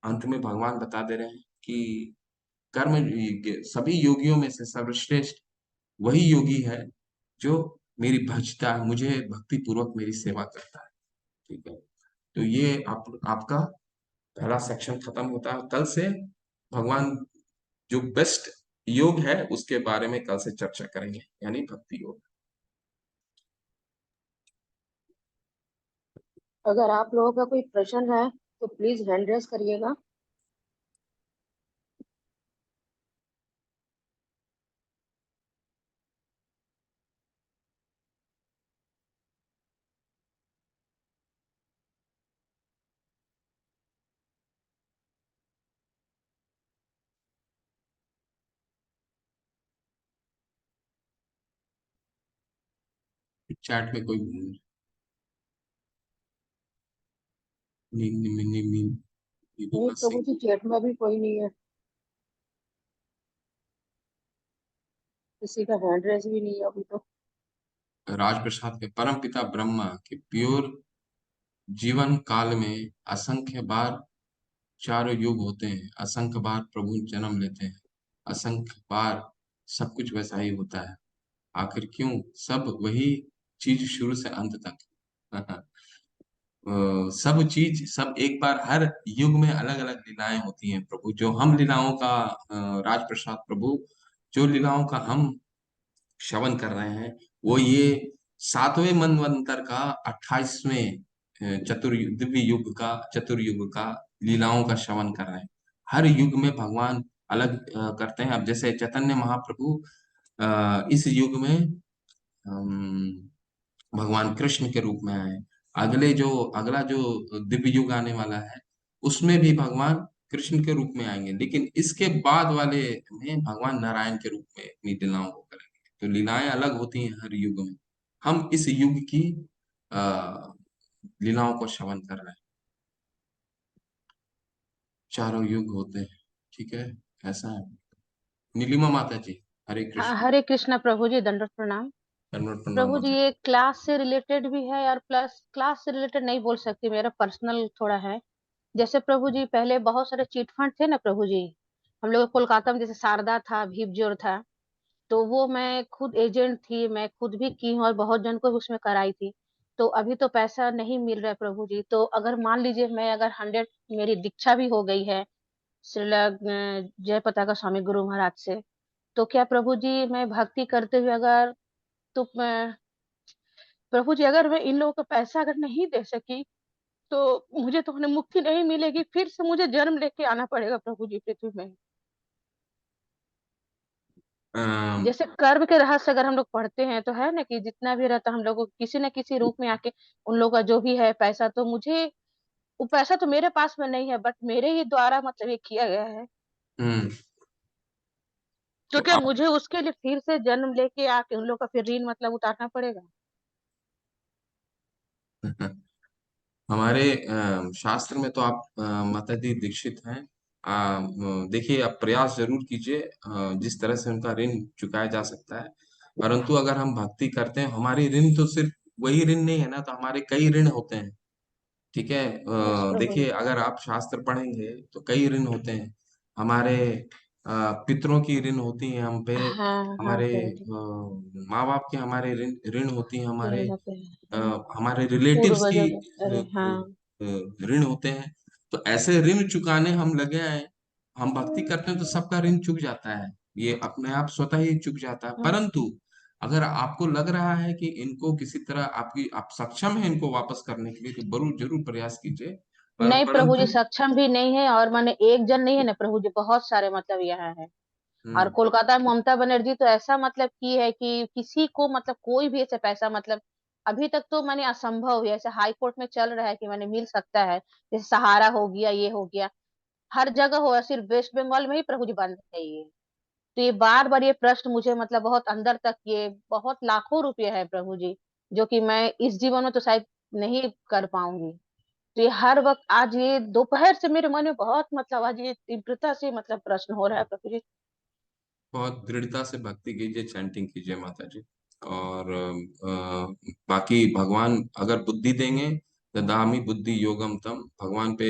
अंत में भगवान बता दे रहे हैं कि सभी योगियों में से सर्वश्रेष्ठ वही योगी है जो मेरी भजता है, मुझे भक्ति पूर्वक मेरी सेवा करता है। ठीक है। तो ये आपका पहला सेक्शन खत्म होता है। कल से भगवान जो बेस्ट योग है उसके बारे में कल से चर्चा करेंगे, यानी भक्ति योग। अगर आप लोगों का कोई प्रश्न है तो प्लीज हैंड रेस करिएगा। चैट में कोई नी, नी, नी, नी, नी, नहीं नी, प्रभु जी, चैट में भी कोई नहीं है, किसी का हैंड रेस भी नहीं है अभी तो। राज प्रसाद के परम पिता ब्रह्मा के प्योर जीवन काल में असंख्य बार चारों युग होते हैं, असंख्य बार प्रभु जन्म लेते हैं, असंख्य बार सब कुछ वैसा ही होता है। आखिर क्यों? सब वही चीज शुरू से अंत तक। सब चीज, सब एक बार, हर युग में अलग अलग लीलाएं होती हैं प्रभु। जो हम लीलाओं का राज प्रसाद प्रभु, जो लीलाओं का हम श्रवण कर रहे हैं, वो ये 7वें मनवंतर का 28वें दिव्य युग का, चतुर्युग का लीलाओं का श्रवण कर रहे हैं। हर युग में भगवान अलग करते हैं। अब जैसे चैतन्य महाप्रभु इस युग में भगवान कृष्ण के रूप में आए। अगला जो दिव्य युग आने वाला है उसमें भी भगवान कृष्ण के रूप में आएंगे, लेकिन इसके बाद वाले में भगवान नारायण के रूप में अपनी लीलाओं को करेंगे। तो लीलाएं अलग होती हैं हर युग में। हम इस युग की आ, लीलाओं को श्रवण कर रहे हैं। चारों युग होते हैं। ठीक है, ऐसा है। नीलिमा माता जी, हरे हाँ, कृष्ण। हरे कृष्णा प्रभु जी, दंडवत प्रणाम। दंडवत प्रणाम प्रभु जी, माता जी। ये क्लास से रिलेटेड भी है और प्लस क्लास से रिलेटेड नहीं बोल सकती, मेरा पर्सनल थोड़ा है। जैसे प्रभु जी, पहले बहुत सारे चिट फंड थे ना प्रभु जी, हम लोग कोलकाता में, जैसे शारदा था, भीपजोर था। तो वो मैं खुद एजेंट थी, मैं खुद भी की हूँ और बहुत जन को भी उसमें कराई थी। तो अभी तो पैसा नहीं मिल रहा है प्रभु जी। तो अगर मान लीजिए मैं अगर 100 मेरी दीक्षा भी हो गई है श्रील जय पताका स्वामी गुरु महाराज से, तो क्या प्रभु जी मैं भक्ति करते हुए अगर, तो प्रभु जी अगर मैं इन लोगों को पैसा अगर नहीं दे सकी, तो मुझे तो उन्हें मुक्ति नहीं मिलेगी, फिर से मुझे जन्म लेके आना पड़ेगा प्रभु जी पृथ्वी में। अम, जैसे कर्म के रहस्य अगर हम लोग पढ़ते हैं तो है ना कि जितना भी रहता हम लोग को किसी न किसी रूप में आके उन लोगों का जो भी है पैसा, तो मुझे वो पैसा तो मेरे पास में नहीं है, बट मेरे ही द्वारा मतलब ये किया गया है। हम्म। तो तो क्या आप मुझे उसके लिए फिर से जन्म लेके आके उन लोग का फिर ऋण मतलब उतारना पड़ेगा? हमारे शास्त्र में तो आप माता जी दीक्षित हैं। देखिए, आप प्रयास जरूर कीजिए जिस तरह से उनका ऋण चुकाया जा सकता है। परंतु अगर हम भक्ति करते हैं, हमारी ऋण तो सिर्फ वही ऋण नहीं है ना, तो हमारे कई ऋण होते हैं। ठीक है। यस प्रभु। देखिए, अगर आप शास्त्र पढ़ेंगे तो कई ऋण होते हैं हमारे। पितरों की ऋण होती है हम पे। हाँ हाँ हमारे प्रभु जी, माँ बाप के हमारे ऋण ऋण होती है हमारे। ऋण होते अ, हैं। हमारे रिलेटिव्स की पूर्वजों के, अरे हाँ। ऋण होते हैं। तो ऐसे ऋण चुकाने हम लगे आए। हम भक्ति करते हैं तो सबका ऋण चुक जाता है, ये अपने आप स्वतः ही चुक जाता है। परंतु अगर आपको लग रहा है कि इनको किसी तरह आप सक्षम है इनको वापस करने के लिए, तो जरूर जरूर प्रयास कीजिए। नहीं प्रभु जी, परंतु सक्षम भी नहीं है, और मैंने एक जन नहीं है ना प्रभु जी, बहुत सारे मतलब यहाँ है। और हम्म कोलकाता में ममता बनर्जी तो ऐसा मतलब की है कि किसी को मतलब कोई भी ऐसे पैसा मतलब अभी तक तो मैंने असंभव है, ऐसे हाई कोर्ट में चल रहा है कि मैंने मिल सकता है, जैसे सहारा हो गया, ये हो गया, हर जगह हो, सिर्फ वेस्ट बंगाल में ही प्रभु जी बंद है ये। तो ये बार बार ये प्रश्न मुझे मतलब बहुत अंदर तक, ये बहुत लाखों रुपए है प्रभु जी, जो कि मैं इस जीवन में तो शायद नहीं कर पाऊंगी। तो ये हर वक्त आज ये दोपहर से मेरे मन में बहुत मतलब आज ये तीव्रता से मतलब प्रश्न हो रहा है प्रभु जी। बहुत दृढ़ता से भक्ति कीजिए, चैंटिंग कीजिए माता जी। और बाकी भगवान अगर बुद्धि देंगे, ददामि बुद्धि योगम तम, भगवान पे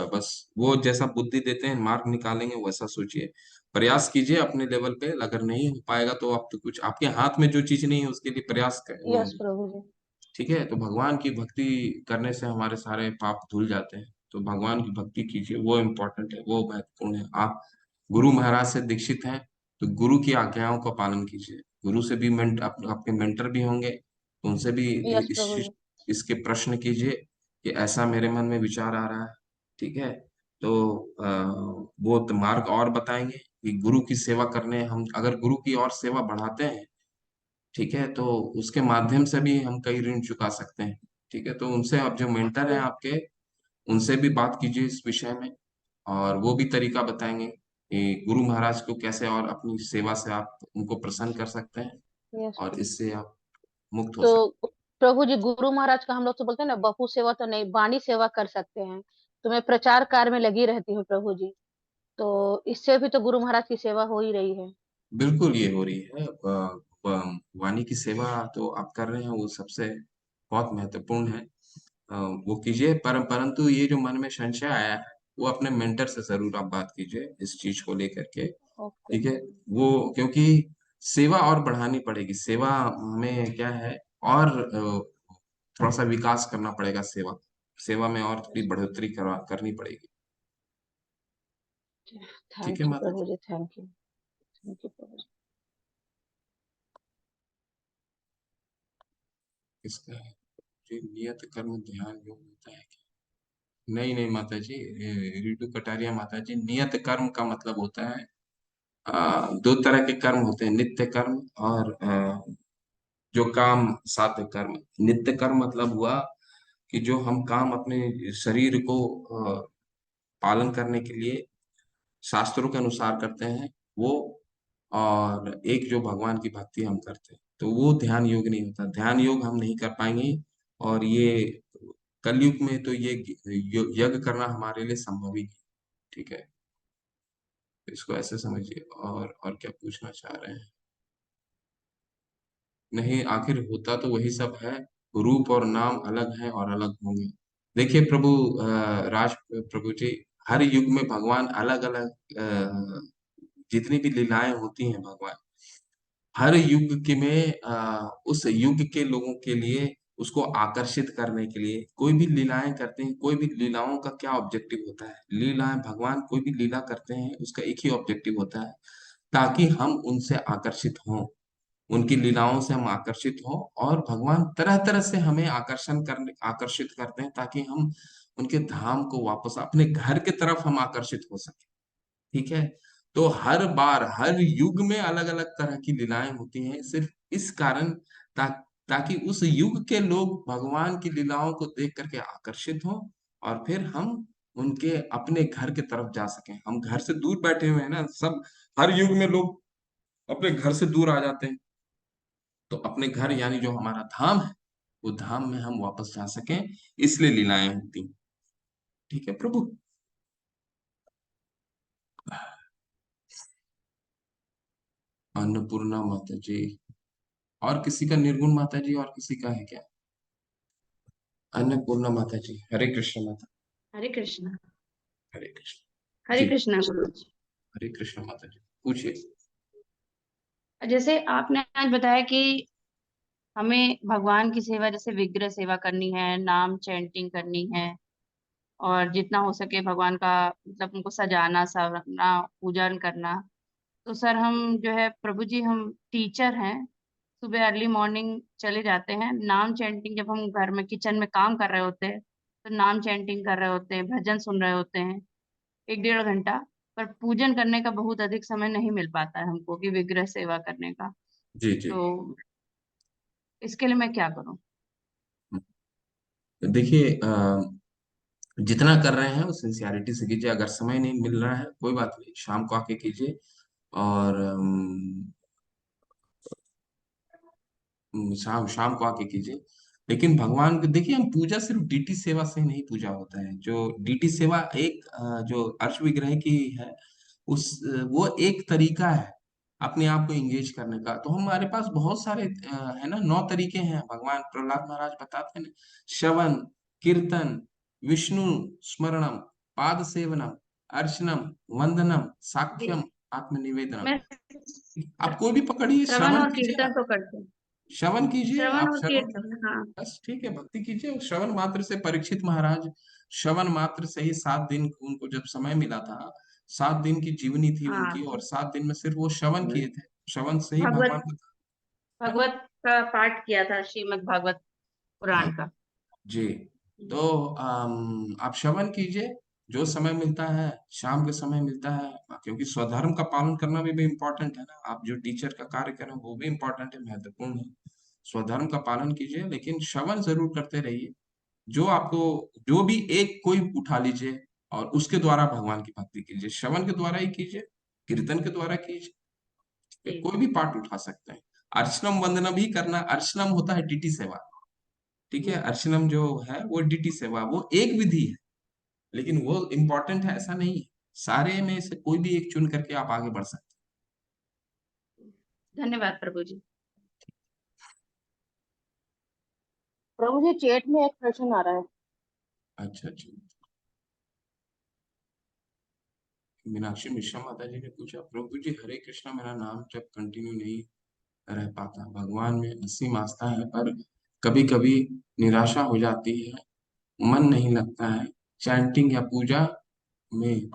बस वो जैसा बुद्धि देते हैं मार्ग निकालेंगे, वैसा सोचिए, प्रयास कीजिए अपने लेवल पे। अगर नहीं हो पाएगा तो आप तो कुछ आपके हाथ में जो चीज नहीं है उसके लिए प्रयास यस कर, प्रभु जी। ठीक है। तो भगवान की भक्ति करने से हमारे सारे पाप धुल जाते हैं। तो भगवान की भक्ति कीजिए, वो इम्पोर्टेंट है, वो महत्वपूर्ण है। आप गुरु महाराज से दीक्षित हैं तो गुरु की आज्ञाओं का पालन कीजिए। गुरु से भी आपके मेंटर भी होंगे, तो उनसे भी यस प्रभु जी। इसके प्रश्न कीजिए कि ऐसा मेरे मन में विचार आ रहा है, ठीक है। तो वो तो मार्ग और बताएंगे कि गुरु की सेवा करने, हम अगर गुरु की और सेवा बढ़ाते हैं, ठीक है, तो उसके माध्यम से भी हम कई ऋण चुका सकते हैं। ठीक है, तो उनसे, अब जो मेंटर हैं आपके, उनसे भी बात कीजिए इस विषय में, और वो भी तरीका बताएंगे कि गुरु महाराज को कैसे और अपनी सेवा से आप उनको प्रसन्न कर सकते हैं, यस। और इससे आप मुक्त हो तो सकते प्रभु जी गुरु महाराज का हम लोग तो बोलते हैं ना बहु सेवा तो नहीं वाणी सेवा कर सकते हैं। तो मैं प्रचार कार्य में लगी रहती हूँ प्रभु जी। तो इससे भी तो गुरु महाराज की सेवा हो ही रही है। हैं। बिल्कुल ये हो रही है। वाणी की सेवा तो आप कर रहे हैं, वो सबसे बहुत महत्वपूर्ण है। वो कीजिए, परंतु ये जो मन में संशय आया है, वो अपने मेंटर से जरूर आप बात कीजिए इस चीज को लेकर के, ओके। ठीक है। वो क्योंकि सेवा और बढ़ानी पड़ेगी, सेवा में क्या है, और थोड़ा सा विकास करना पड़ेगा, सेवा सेवा में और थोड़ी बढ़ोतरी करनी पड़ेगी। ठीक है थैंक यू माता प्रभु जी। जी। थैंक यू प्रभु जी। इसका है कि नियत कर्म ध्यान योग होता है क्या? नहीं नहीं माता जी, रिटू कटारिया माता जी, नियत कर्म का मतलब होता है, दो तरह के कर्म होते हैं, नित्य कर्म और जो काम साध्य कर्म। नित्य कर्म मतलब हुआ कि जो हम काम अपने शरीर को पालन करने के लिए शास्त्रों के अनुसार करते हैं, वो, और एक जो भगवान की भक्ति हम करते हैं, तो वो ध्यान योग नहीं होता, ध्यान योग हम नहीं कर पाएंगे। और ये कलयुग में तो ये यज्ञ करना हमारे लिए संभव ही नहीं, ठीक है। तो इसको ऐसे समझिए। और क्या पूछना चाह रहे हैं? नहीं, आखिर होता तो वही सब है, रूप और नाम अलग है और अलग होंगे। देखिए प्रभु, राज प्रभु जी, हर युग में भगवान अलग अलग, जितनी भी लीलाएं होती हैं, भगवान हर युग के में उस युग के लोगों के लिए, उसको आकर्षित करने के लिए कोई भी लीलाएं करते हैं। कोई भी लीलाओं का क्या ऑब्जेक्टिव होता है? लीलाएं, भगवान कोई भी लीला करते हैं उसका एक ही ऑब्जेक्टिव होता है, ताकि हम उनसे आकर्षित हों, उनकी लीलाओं से हम आकर्षित हों। और भगवान तरह तरह से हमें आकर्षित करते हैं, ताकि हम उनके धाम को वापस अपने घर की तरफ हम आकर्षित हो सके, ठीक है। तो हर बार हर युग में अलग अलग तरह की लीलाएं होती हैं, सिर्फ इस कारण, ता, ताकि उस युग के लोग भगवान की लीलाओं को देख करके आकर्षित हों, और फिर हम उनके अपने घर की तरफ जा सकें। हम घर से दूर बैठे हुए हैं ना सब, हर युग में लोग अपने घर से दूर आ जाते हैं, तो अपने घर यानी जो हमारा धाम है, वो धाम में हम वापस जा सकें, इसलिए लीलाएं होती हैं, ठीक है प्रभु। अन्नपूर्णा माता जी, और किसी का निर्गुण माता जी, और किसी का है क्या? अन्नपूर्णा माता जी, हरे कृष्ण माता। हरे कृष्णा। हरे कृष्ण हरे जी। कृष्णा गुरु जी। हरे कृष्ण माता जी, पूछिए। जैसे आपने आज बताया कि हमें भगवान की सेवा जैसे विग्रह सेवा करनी है, नाम चैंटिंग करनी है, और जितना हो सके भगवान का मतलब उनको सजाना संवरना पूजन करना। तो सर हम जो है प्रभु जी हम टीचर हैं, सुबह अर्ली मॉर्निंग चले जाते हैं नाम चैंटिंग, जब हम घर में किचन में काम कर रहे होते हैं तो नाम चैंटिंग कर रहे होते हैं, भजन सुन रहे होते हैं 1 डेढ़ घंटा। पर पूजन करने का बहुत अधिक समय नहीं मिल पाता है हमको कि विग्रह सेवा करने का। जी जी। तो इसके लिए मैं क्या करूं? देखिए, जितना कर रहे हैं वो सिंसियरिटी से कीजिए। अगर समय नहीं मिल रहा है, कोई बात नहीं, शाम को आके कीजिए। और शाम शाम को आके कीजिए। लेकिन भगवान को देखिए, हम पूजा सिर्फ डीटी सेवा से ही नहीं पूजा होता है। जो डीटी सेवा एक जो अर्श विग्रह की है, उस वो एक तरीका है अपने आप को इंगेज करने का। तो हमारे पास बहुत सारे है ना, 9 तरीके हैं। भगवान प्रहलाद महाराज बताते हैं ना, श्रवण, कीर्तन, विष्णु स्मरणम, पाद सेवनम, अर्चनम, वंदनम, जी। साक्ष्यम, आत्मनिवेदनम। मैं आप कोई भी पकड़िए, श्रवण श्रवण और कीजिए ना, कीर्तन तो करते हैं। श्रवण कीजिए श्रवण आप, और श्रवण कीर्तन, हाँ। बस ठीक है, भक्ति कीजिए। श्रवण मात्र से परीक्षित महाराज, श्रवण मात्र से ही 7 दिन उनको जब समय मिला था, 7 दिन की जीवनी थी हाँ, उनकी, तो और 7 दिन में सिर्फ वो श्रवण किए थे। श्रवण से ही भगवान भगवत को, है ना। भगवत का पाठ किया था, श्रीमद् भागवत हाँ पुराण का। जी। तो आप श्रवण कीजिए, जो समय मिलता है, शाम के समय मिलता है, क्योंकि स्वधर्म का पालन करना भी इम्पोर्टेंट है ना। आप जो टीचर का कार्य करें वो भी इम्पोर्टेंट है, महत्वपूर्ण है। स्वधर्म का पालन कीजिए, लेकिन श्रवण जरूर करते रहिए। जो आपको, जो भी एक कोई उठा लीजिए और उसके द्वारा भगवान की भक्ति कीजिए। श्रवण के द्वारा ही कीजिए, कीर्तन के द्वारा कीजिए, जी। कोई भी पाठ उठा सकते हैं। अर्चनम वंदना भी करना, अर्चनम होता है डीटी सेवा, ठीक है। जी। अर्चनम जो है वो डीटी सेवा, वो एक विधि है, लेकिन वो इम्पोर्टेंट है ऐसा नहीं है। सारे में से कोई भी एक चुन करके आप आगे बढ़ सकते धन्यवाद प्रभु जी। प्रभु जी, चैट में एक प्रश्न आ रहा है। हैं। अच्छा अच्छा। मीनाक्षी मिश्रा माता जी ने पूछा, प्रभु जी हरे कृष्णा, मेरा नाम जब कंटिन्यू नहीं रह पाता। भगवान में असीम आस्था है, पर कभी कभी निराशा हो जाती है, मन नहीं लगता है चैंटिंग या पूजा में।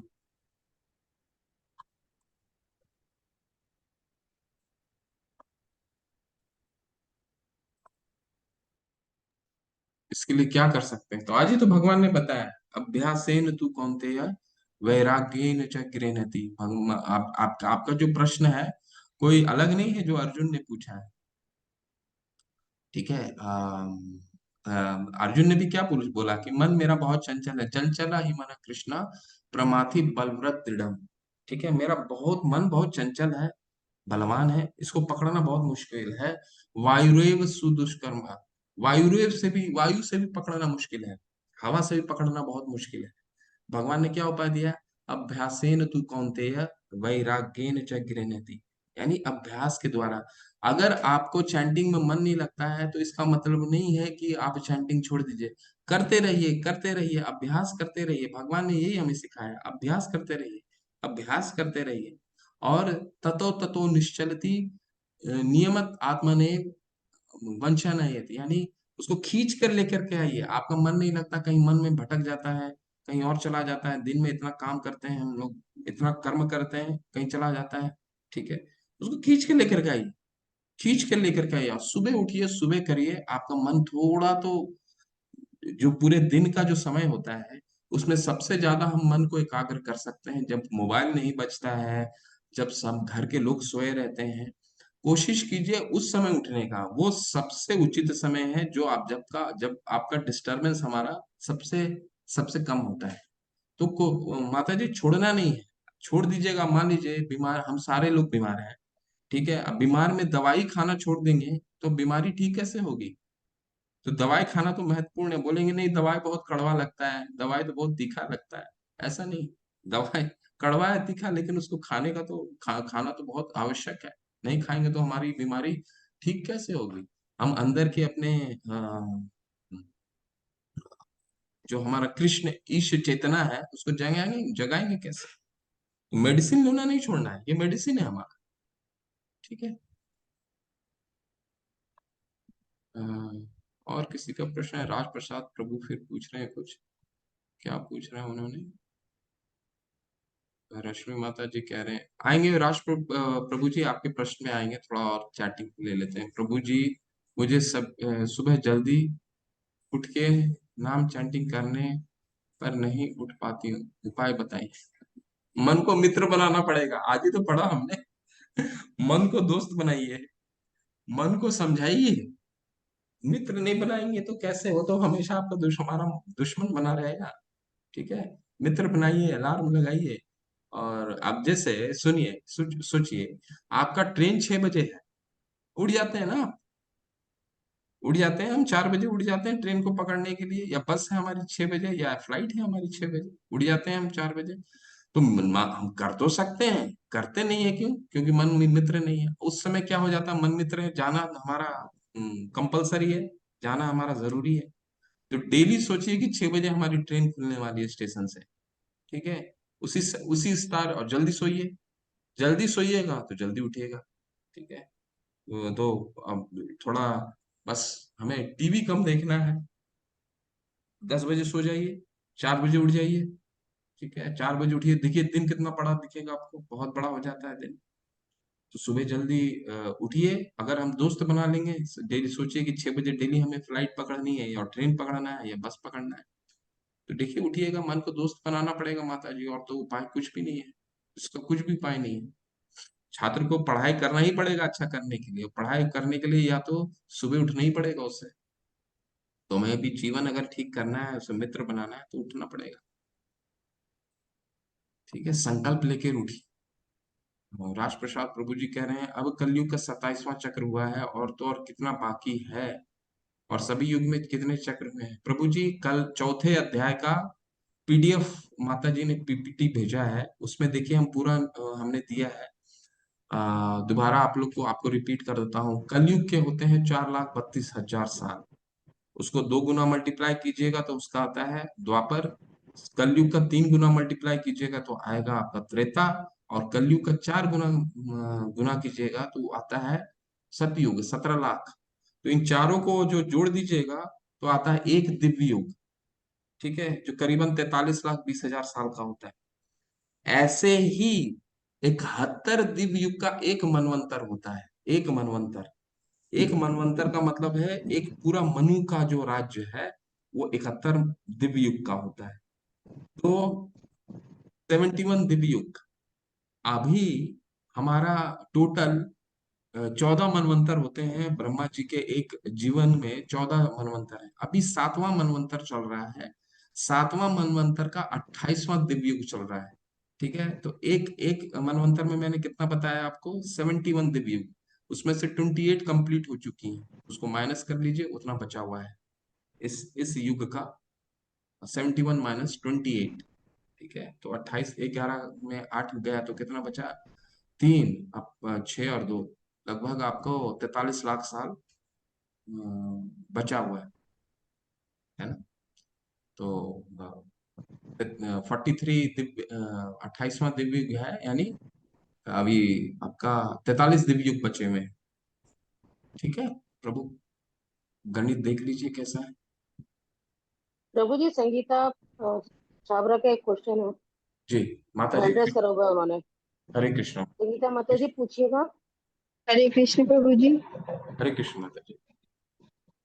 इसके लिए क्या कर सकते हैं? तो आज ही तो भगवान ने बताया, अभ्यासेन तु कौन्तेय वैराग्येन च गृह्णति। आपका जो प्रश्न है कोई अलग नहीं है जो अर्जुन ने पूछा है, ठीक है। अर्जुन ने भी क्या बोला कि मन मेरा बहुत चंचल है, चंचला ही मन कृष्णा, प्रमाथि बलव्रत दृढ़म। ठीक है, मेरा बहुत मन बहुत चंचल है, बलवान है, इसको पकड़ना बहुत मुश्किल है। वायुरेव सुदुष्कर्म, वायु से भी पकड़ना मुश्किल है, हवा से भी पकड़ना बहुत मुश्किल है। भगवान ने क्या उपाय दिया? अभ्यासेन तु कौन्तेय वैराग्येन च गृह्णति, यानी अभ्यास के द्वारा। अगर आपको चैंटिंग में मन नहीं लगता है तो इसका मतलब नहीं है कि आप चैंटिंग छोड़ दीजिए। करते रहिए, करते रहिए, अभ्यास करते रहिए। भगवान ने यही हमें सिखाया, अभ्यास करते रहिए, अभ्यास करते रहिए। और ततो ततो निश्चलति, नियमत आत्मने वंशा नहीं है, यानी उसको खींच कर लेकर के आइए। आपका मन नहीं लगता, कहीं मन में भटक जाता है, कहीं और चला जाता है। दिन में इतना काम करते हैं हम लोग, इतना कर्म करते हैं, कहीं चला जाता है, ठीक है। उसको खींच के लेकर के आइए, खींच कर लेकर के आइए। आप सुबह उठिए, सुबह करिए, आपका मन थोड़ा तो, जो पूरे दिन का जो समय होता है उसमें सबसे ज्यादा हम मन को एकाग्र कर सकते हैं जब मोबाइल नहीं बजता है, जब सब घर के लोग सोए रहते हैं। कोशिश कीजिए उस समय उठने का, वो सबसे उचित समय है, जो आप जब आपका डिस्टरबेंस हमारा सबसे सबसे कम होता है। तो माता जी छोड़ना नहीं है, छोड़ दीजिएगा। मान लीजिए बीमार, हम सारे लोग बीमार हैं, ठीक है। अब बीमार में दवाई खाना छोड़ देंगे तो बीमारी ठीक कैसे होगी? तो दवाई खाना तो महत्वपूर्ण है। बोलेंगे नहीं दवाई बहुत कड़वा लगता है, दवाई तो बहुत तीखा लगता है, ऐसा नहीं। दवाई कड़वा है, तीखा, लेकिन उसको खाने का तो खाना तो बहुत आवश्यक है। नहीं खाएंगे तो हमारी बीमारी ठीक कैसे होगी? हम अंदर के अपने जो हमारा कृष्ण ईश चेतना है उसको जगाएंगे, जगाएंगे कैसे? मेडिसिन लेना नहीं छोड़ना है, ये मेडिसिन है हमारा, ठीक है। अ, और किसी का प्रश्न है? राज प्रसाद प्रभु फिर पूछ रहे हैं कुछ, क्या पूछ रहे हैं उन्होंने? रश्मि माता जी कह रहे हैं आएंगे। प्रभु जी आपके प्रश्न में आएंगे, थोड़ा और चैटिंग ले लेते हैं। प्रभु जी, मुझे सुबह जल्दी उठ के नाम चैंटिंग करने पर नहीं उठ पाती हूँ, उपाय बताइए। मन को मित्र बनाना पड़ेगा, आज ही तो पढ़ा हमने। मन को दोस्त बनाइए, मन को समझाइए। मित्र नहीं बनाएंगे तो कैसे? हो तो हमेशा आपका हमारा दुश्मन बना रहेगा, ठीक है। मित्र बनाइए, अलार्म लगाइए। और अब जैसे सुनिए, सोचिए, आपका ट्रेन 6 बजे है, उड़ जाते हैं ना आप? उठ जाते हैं हम 4 बजे, उठ जाते हैं ट्रेन को पकड़ने के लिए, या बस है हमारी 6 बजे, या फ्लाइट है हमारी 6 बजे, उठ जाते हैं हम 4 बजे। तो हम कर तो सकते हैं, करते नहीं है क्यों? क्योंकि मन मित्र नहीं है। उस समय क्या हो जाता है, मन मित्र है, जाना हमारा कंपलसरी है, जाना हमारा जरूरी है। तो डेली सोचिए कि 6 बजे हमारी ट्रेन खुलने वाली है स्टेशन से, ठीक है? उसी स्टार, और जल्दी सोइए, जल्दी सोइएगा तो जल्दी उठिएगा, ठीक है? तो अब थोड़ा बस हमें टीवी कम देखना है, 10 बजे सो जाइए, 4 बजे उठ जाइए, ठीक है? 4 बजे उठिए, देखिए दिन कितना बड़ा दिखेगा आपको, बहुत बड़ा हो जाता है दिन। तो सुबह जल्दी उठिए। अगर हम दोस्त बना लेंगे, डेली सोचिए कि 6 बजे डेली हमें फ्लाइट पकड़नी है, या ट्रेन पकड़ना है, या बस पकड़ना है, तो देखिए उठिएगा, मन को दोस्त बनाना पड़ेगा माता जी, और तो उपाय कुछ भी नहीं है, इसका कुछ भी उपाय नहीं है। छात्र को पढ़ाई करना ही पड़ेगा अच्छा करने के लिए, पढ़ाई करने के लिए या तो सुबह उठना ही पड़ेगा उससे। तो हमें भी जीवन अगर ठीक करना है, उसे मित्र बनाना है, तो उठना पड़ेगा, ठीक है? संकल्प लेके उठिए। राज प्रसाद प्रभु जी कह रहे हैं, अब कलयुग का 27वां चक्र हुआ है, और तो और कितना बाकी है, और सभी युग में कितने चक्र हुए हैं। प्रभु जी कल चौथे अध्याय का पीडीएफ माता जी ने पीपीटी भेजा है, उसमें देखिए हम पूरा हमने दिया है। दोबारा आप लोग को आपको रिपीट कर देता हूँ। कलयुग के होते हैं 4,32,000 साल, उसको 2 गुना मल्टीप्लाई कीजिएगा तो उसका आता है द्वापर। कलयुग का 3 गुना मल्टीप्लाई कीजिएगा तो आएगा आपका त्रेता, और कलयुग का 4 गुना गुना कीजिएगा तो आता है सतयुग, 17 लाख। तो इन चारों को जो जोड़ दीजिएगा तो आता है एक दिव्य युग, ठीक है, जो करीबन 43,20,000 साल का होता है। ऐसे ही 71 दिव्य युग का एक मनवंतर होता है। एक मनवंतर, एक मनवंतर का मतलब है एक पूरा मनु का जो राज्य है, वो 71 दिव्य युग का होता है। तो 71 दिव्य युग। अभी हमारा टोटल 14 मनवंतर होते हैं ब्रह्मा जी के एक जीवन में, 14 मनवंतर है। अभी 7वां मनवंतर चल रहा है, 7वां मनवंतर का 28वां दिव्य युग चल रहा है, ठीक है? तो एक एक मनवंतर में मैंने कितना बताया आपको, 71 दिव्य युग, उसमें से 28 कंप्लीट हो चुकी हैं, उसको माइनस कर लीजिए, उतना बचा हुआ है इस युग का, 71 माइनस 28, ठीक है? तो 28, 11 में 8 गया तो कितना बचा, 3, अब 6 और 2, लगभग आपको 43 लाख साल बचा हुआ है ना? तो 43 दिव्य, 28वां दिव्य युग है, यानी अभी आपका 43 दिव्य युग बचे हुए हैं, ठीक है? प्रभु गणित देख लीजिए कैसा है। प्रभु जी, संगीता छाबरा का एक क्वेश्चन है, जी माता जी। एड्रेस करा हुआ है उन्होंने। हरे कृष्ण। संगीता माता जी पूछिएगा। हरे कृष्ण प्रभु जी। हरे कृष्ण माता जी।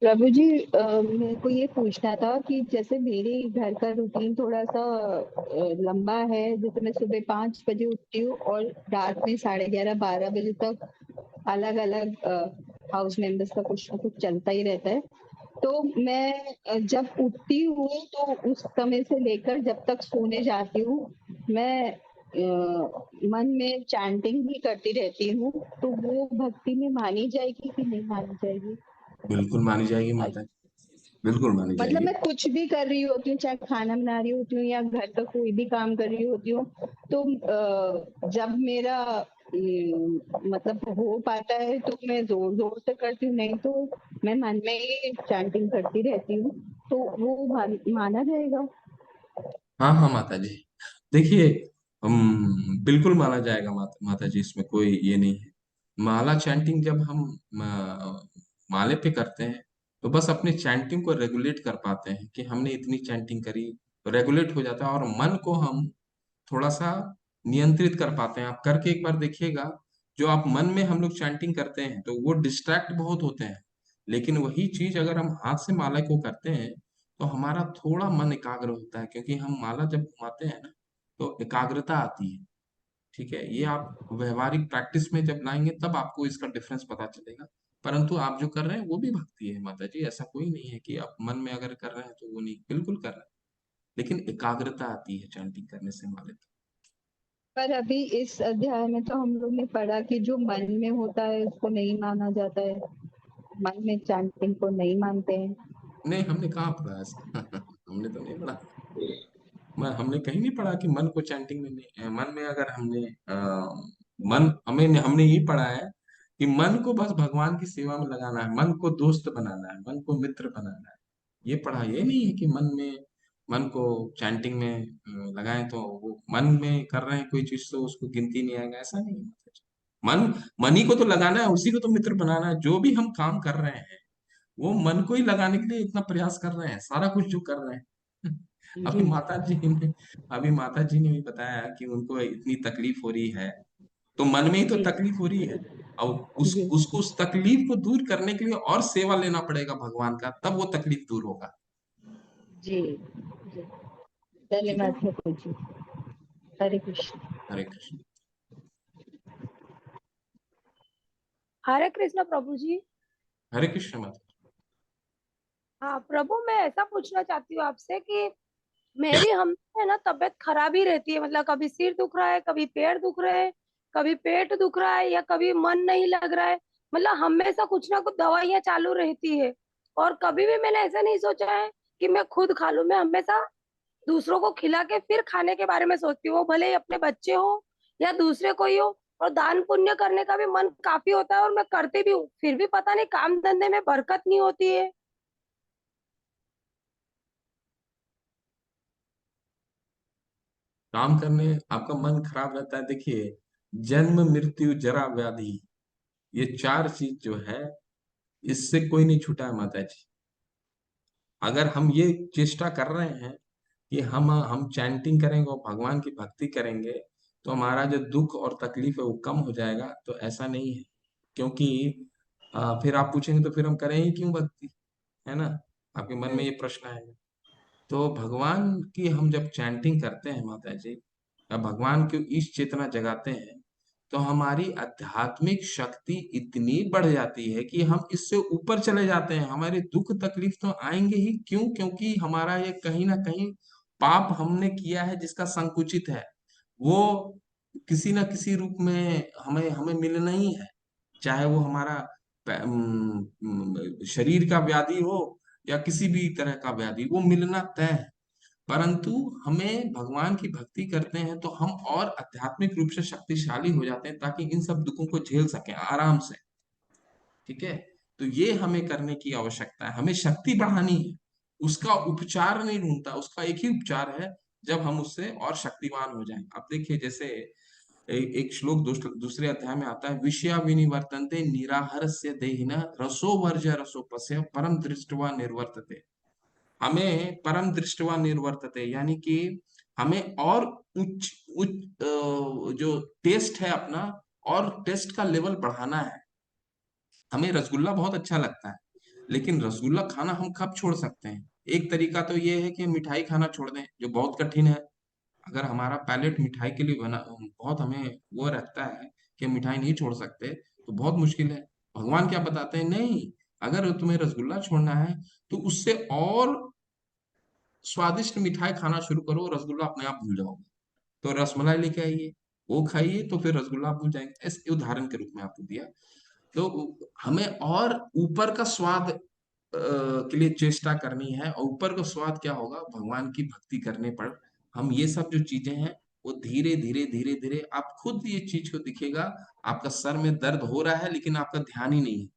प्रभु जी, मेरे को ये पूछना था कि जैसे मेरे घर का रूटीन थोड़ा सा लंबा है। जैसे मैं सुबह 5 बजे उठती हूँ और रात में 11:30-12 बजे तक अलग अलग हाउस मेंबर्स का कुछ ना कुछ चलता ही रहता है। तो मैं जब उठती हूँ तो उस समय से लेकर जब तक सोने जाती हूँ, मैं मन में चैंटिंग भी करती रहती हूँ। तो वो भक्ति में मानी जाएगी कि नहीं मानी जाएगी? बिल्कुल मानी जाएगी माता जी, बिल्कुल मानी मतलब जाएगी। मैं कुछ भी कर रही होती हूँ, चाहे खाना बना रही होती हूँ या घर का कोई भी काम कर रही होती हूँ, तो जब मेरा मतलब हो पाता है तो मैं जोर जोर से करती हूँ, नहीं तो मैं मन में ही चैंटिंग करती रहती हूँ। तो वो माना जाएगा? हाँ हाँ माता जी, देखिए बिल्कुल माना जाएगा माता जी, इसमें कोई ये नहीं है। माला चैंटिंग जब हम माले पे करते हैं, तो बस अपने चैंटिंग को रेगुलेट कर पाते हैं कि हमने इतनी चैंटिंग करी, तो रेगुलेट हो जाता है, और मन को हम थोड़ा सा नियंत्रित कर पाते हैं। आप करके एक बार देखिएगा, जो आप मन में हम लोग चैंटिंग करते हैं तो वो डिस्ट्रैक्ट बहुत होते हैं, लेकिन वही चीज अगर हम हाथ से माला को करते हैं तो हमारा थोड़ा मन एकाग्र होता है, क्योंकि हम माला जब घुमाते हैं ना, तो एकाग्रता आती है, ठीक है? ये आप व्यवहारिक प्रैक्टिस में जब लाएंगे तब आपको इसका डिफरेंस पता चलेगा। परंतु आप जो कर रहे हैं वो भी भक्ति है माता जी, ऐसा कोई नहीं है कि आप मन में अगर कर रहे हैं तो वो नहीं, बिल्कुल कर रहे हैं, लेकिन एकाग्रता आती है चैंटिंग करने से माले पे। पर अभी इस अध्याय में तो हम लोग ने पढ़ा कि जो मन में होता है उसको नहीं माना जाता है। मन में चैंटिंग को नहीं मानते हैं। नहीं, हमने कहाँ पढ़ा ऐसा हमने तो नहीं पढ़ा। हमने कहीं नहीं पढ़ा कि मन को चैंटिंग में नहीं, मन में अगर हमने मन हमें हमने ये पढ़ा है कि मन को बस भगवान की सेवा में लगाना है, मन को दोस्त बनाना है, मन को मित्र बनाना है। ये पढ़ा, ये नहीं है कि मन को चैंटिंग में लगाएं तो वो मन में कर रहे हैं कोई चीज तो उसको गिनती नहीं आएगा, ऐसा नहीं है। मन मन ही को तो लगाना है, उसी को तो मित्र बनाना है। जो भी हम काम कर रहे हैं वो मन को ही लगाने के लिए इतना प्रयास कर रहे हैं, सारा कुछ जो कर रहे हैं अभी जी माता जी ने भी बताया कि उनको इतनी तकलीफ हो रही है, तो मन में ही तो जी तकलीफ हो रही है। और जी उसको उस तकलीफ को दूर करने के लिए और सेवा लेना पड़ेगा भगवान का, तब वो तकलीफ दूर होगा। जी जी। ठीक है। धन्यवाद प्रभु जी। हरे कृष्ण। हरे कृष्ण। हरे कृष्ण प्रभु जी। हरे कृष्ण माता। हाँ प्रभु, मैं ऐसा पूछना चाहती हूँ आपसे कि मेरी हमेशा है ना तबीयत खराब ही रहती है। मतलब कभी सिर दुख रहा है, कभी पैर दुख रहे हैं, कभी पेट दुख रहा है, या कभी मन नहीं लग रहा है। मतलब हमेशा कुछ ना कुछ दवाइयाँ चालू रहती है। और कभी भी मैंने ऐसा नहीं सोचा है कि मैं खुद खा लूं। मैं हमेशा दूसरों को खिला के फिर खाने के बारे में सोचती हूँ, वो भले ही अपने बच्चे हो या दूसरे कोई हो। और दान पुण्य करने का भी मन काफी होता है और मैं करती भी हूँ, फिर भी पता नहीं काम धंधे में बरकत नहीं होती है। काम करने आपका मन खराब रहता है, देखिए, जन्म मृत्यु जरा व्याधि, ये चार चीज जो है, इससे कोई नहीं छूटा है माता जी। अगर हम ये चेष्टा कर रहे हैं कि हम चैंटिंग करेंगे और भगवान की भक्ति करेंगे तो हमारा जो दुख और तकलीफ है वो कम हो जाएगा, तो ऐसा नहीं है। क्योंकि फिर आप पूछेंगे तो फिर हम करें ही क्यों भक्ति, है ना? आपके मन में ये प्रश्न आएगा। तो भगवान की हम जब चैंटिंग करते हैं माता जी, या भगवान की इस चेतना जगाते हैं, तो हमारी आध्यात्मिक शक्ति इतनी बढ़ जाती है कि हम इससे ऊपर चले जाते हैं। हमारे दुख तकलीफ तो आएंगे ही, क्यों? क्योंकि हमारा ये कहीं ना कहीं पाप हमने किया है जिसका संकुचित है, वो किसी ना किसी रूप में हमें हमें मिलना ही है। चाहे वो हमारा शरीर का व्याधि हो या किसी भी तरह का व्याधि, वो मिलना तय है। परंतु हमें भगवान की भक्ति करते हैं तो हम और आध्यात्मिक रूप से शक्तिशाली हो जाते हैं, ताकि इन सब दुखों को झेल सकें आराम से। ठीक है। तो ये हमें करने की आवश्यकता है, हमें शक्ति बढ़ानी है। उसका उपचार नहीं ढूंढता, उसका एक ही उपचार है, जब हम उससे और शक्तिवान हो जाएं। अब देखिए, जैसे एक श्लोक दूसरे अध्याय में आता है, विषया विनिवर्तन्ते निराहारस्य देहिनः रसो वर्ज्य रसोपस्य परम दृष्ट्वा निर्वर्तते। हमें परम दृष्टवा निर्वर्तते, यानी कि हमें और उच्च उच्च जो टेस्ट है अपना, और टेस्ट का लेवल बढ़ाना है। हमें रसगुल्ला बहुत अच्छा लगता है, लेकिन रसगुल्ला खाना हम कब छोड़ सकते हैं? एक तरीका तो ये है कि मिठाई खाना छोड़ दें, जो बहुत कठिन है। अगर हमारा पैलेट मिठाई के लिए बना, बहुत हमें वो रहता है कि मिठाई नहीं छोड़ सकते, तो बहुत मुश्किल है। भगवान क्या बताते हैं, नहीं, अगर तुम्हें रसगुल्ला छोड़ना है तो उससे और स्वादिष्ट मिठाई खाना शुरू करो, रसगुल्ला अपने आप भूल जाओगे। तो रसमलाई लेके आइए, वो खाइए, तो फिर रसगुल्ला आप भूल जाएंगे। ऐसे उदाहरण के रूप में आपको दिया। तो हमें और ऊपर का स्वाद के लिए चेष्टा करनी है, और ऊपर का स्वाद क्या होगा? भगवान की भक्ति करने पर हम ये सब जो चीजें हैं, वो धीरे धीरे धीरे धीरे आप खुद ये चीज को दिखेगा। आपका सर में दर्द हो रहा है लेकिन आपका ध्यान ही नहीं है,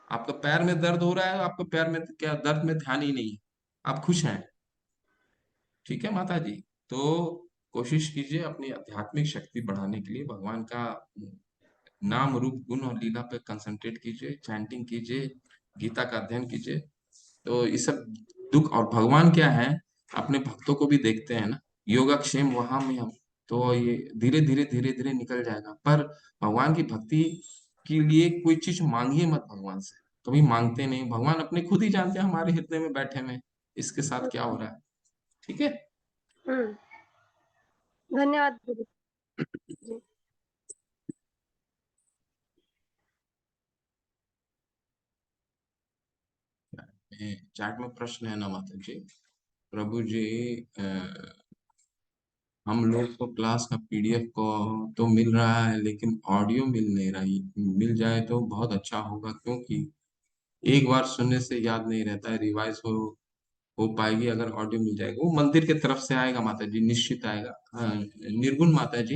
आपका पैर में दर्द हो रहा है, आपका पैर में क्या दर्द में ध्यान ही नहीं है, आप खुश हैं। ठीक है माता जी। तो कोशिश कीजिए अपनी आध्यात्मिक शक्ति बढ़ाने के लिए भगवान का नाम रूप गुण और लीला पे कंसंट्रेट कीजिए, चैंटिंग कीजिए, गीता का अध्ययन कीजिए। तो ये सब दुख, और भगवान क्या है, अपने भक्तों को भी देखते हैं ना, योगक्षेम वहां में हम, तो ये धीरे धीरे धीरे धीरे निकल जाएगा। पर भगवान की भक्ति के लिए कोई चीज मांगिए मत भगवान से, कभी मांगते नहीं, भगवान अपने खुद ही जानते हैं हमारे हृदय में बैठे में इसके साथ क्या हो रहा है। ठीक है। हम्म। धन्यवाद गुरु जी। चैट में प्रश्न है ना माता जी, प्रभु जी, हम लोग को क्लास का पीडीएफ को तो मिल रहा है लेकिन ऑडियो मिल नहीं रही, मिल जाए तो बहुत अच्छा होगा, क्योंकि एक बार सुनने से याद नहीं रहता है, रिवाइज हो पाएगी अगर ऑडियो मिल जाएगा। वो मंदिर के तरफ से आएगा माता जी, निश्चित आएगा। हाँ, निर्गुण माता जी,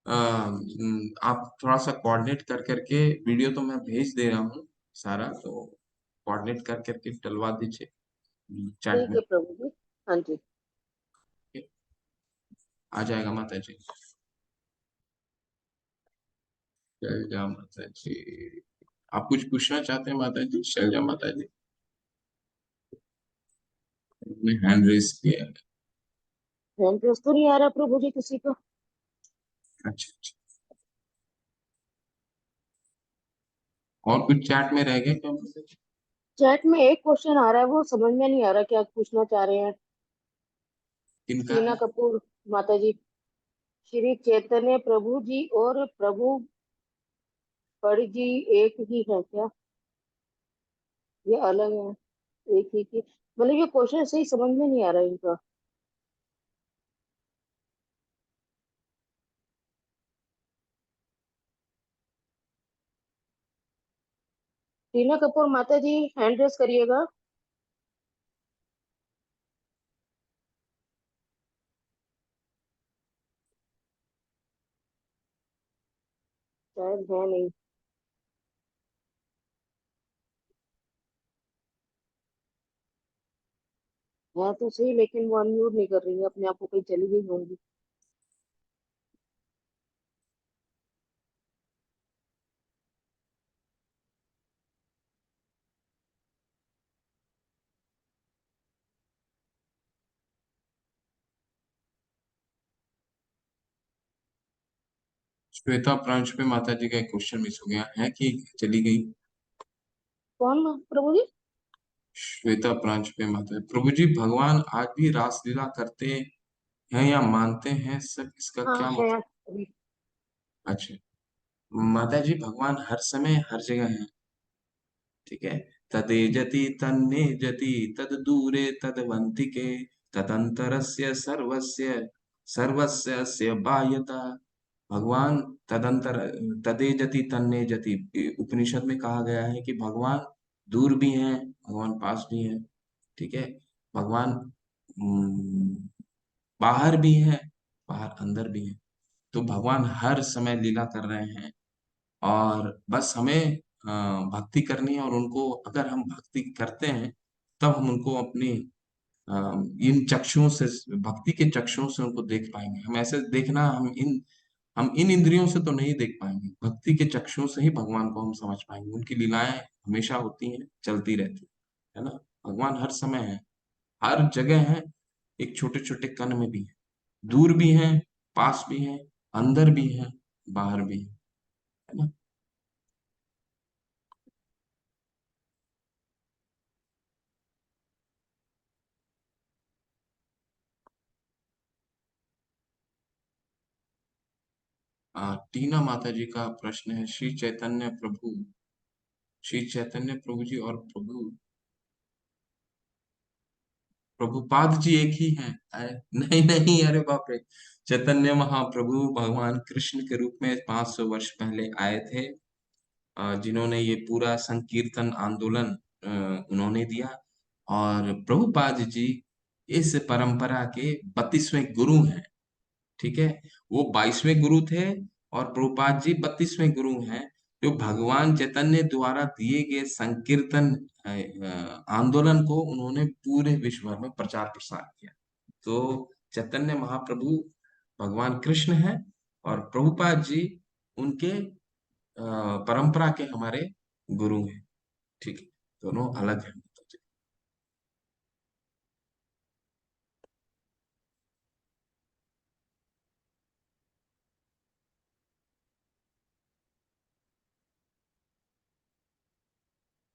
आप थोड़ा सा कोऑर्डिनेट कर करके, वीडियो तो मैं भेज दे रहा हूँ सारा, तो कोऑर्डिनेट कर करके डलवा दीजिए चैट ठीक में। है प्रभु जी। हाँ जी। आ जाएगा माता जी। शैलजा माता जी, आप कुछ पूछना चाहते हैं माता जी? शैलजा माता जी ने हैंड रेस किया है। हैंड रेस तो नहीं आ रहा प्रभु जी किसी का। अच्छा अच्छा, और कुछ चैट में रह गए क्या माता जी? चैट में एक क्वेश्चन आ रहा है, वो समझ में नहीं आ रहा क्या पूछना चाह रहे हैं। किनका टीना है? कपूर माता जी, श्री चैतन्य प्रभु जी और प्रभु बड़ जी एक ही है क्या, ये अलग है एक ही की? मतलब ये क्वेश्चन सही समझ में नहीं आ रहा इनका। टीना कपूर माता जी हैंड रेस करिएगा। शायद है नहीं। है तो सही, लेकिन वो अनम्यूट नहीं कर रही है अपने आप को, कहीं चली गई होंगी। श्वेता प्रांश पे माता जी का एक क्वेश्चन मिस हो गया है कि चली गई। कौन प्रभु जी? श्वेता प्रांश पे माता जी, प्रभु जी भगवान आज भी रासलीला करते हैं या मानते हैं, सब इसका हाँ क्या है मतलब? अभी। अच्छा, माता जी भगवान हर समय हर जगह है, ठीक है। तदेजति तन्नेजति तद दूरे तदवंतिके तदंतरस्य सर्वस्य सर्वस्य अस्य बाह्यता। भगवान तदंतर, तदेजति तन्नेजति, उपनिषद में कहा गया है कि भगवान दूर भी हैं, भगवान पास भी हैं, ठीक है। भगवान बाहर भी हैं, बाहर अंदर भी हैं। तो भगवान हर समय लीला कर रहे हैं, और बस हमें भक्ति करनी है। और उनको अगर हम भक्ति करते हैं, तब हम उनको अपनी अ, इन चक्षुओं से, भक्ति के चक्षुओं से उनको देख पाएंगे। हम ऐसे देखना, हम इन इंद्रियों से तो नहीं देख पाएंगे, भक्ति के चक्षुओं से ही भगवान को हम समझ पाएंगे। उनकी लीलाएं हमेशा होती हैं, चलती रहती है ना। भगवान हर समय है, हर जगह है, एक छोटे छोटे कण में भी है, दूर भी है, पास भी है, अंदर भी है, बाहर भी है ना। टीना माता जी का प्रश्न है, श्री चैतन्य प्रभु जी और प्रभुपाद जी एक ही हैं? अरे नहीं नहीं, अरे बाप रे। चैतन्य महाप्रभु भगवान कृष्ण के रूप में 500 वर्ष पहले आए थे, जिन्होंने ये पूरा संकीर्तन आंदोलन उन्होंने दिया। और प्रभुपाद जी इस परंपरा के 32वें गुरु हैं, ठीक है। वो 22वें गुरु थे, और प्रभुपाद जी 32वें गुरु हैं, जो भगवान चैतन्य द्वारा दिए गए संकीर्तन आंदोलन को उन्होंने पूरे विश्व भर में प्रचार प्रसार किया। तो चैतन्य महाप्रभु भगवान कृष्ण हैं, और प्रभुपाद जी उनके परंपरा के हमारे गुरु हैं, ठीक है। दोनों अलग हैं।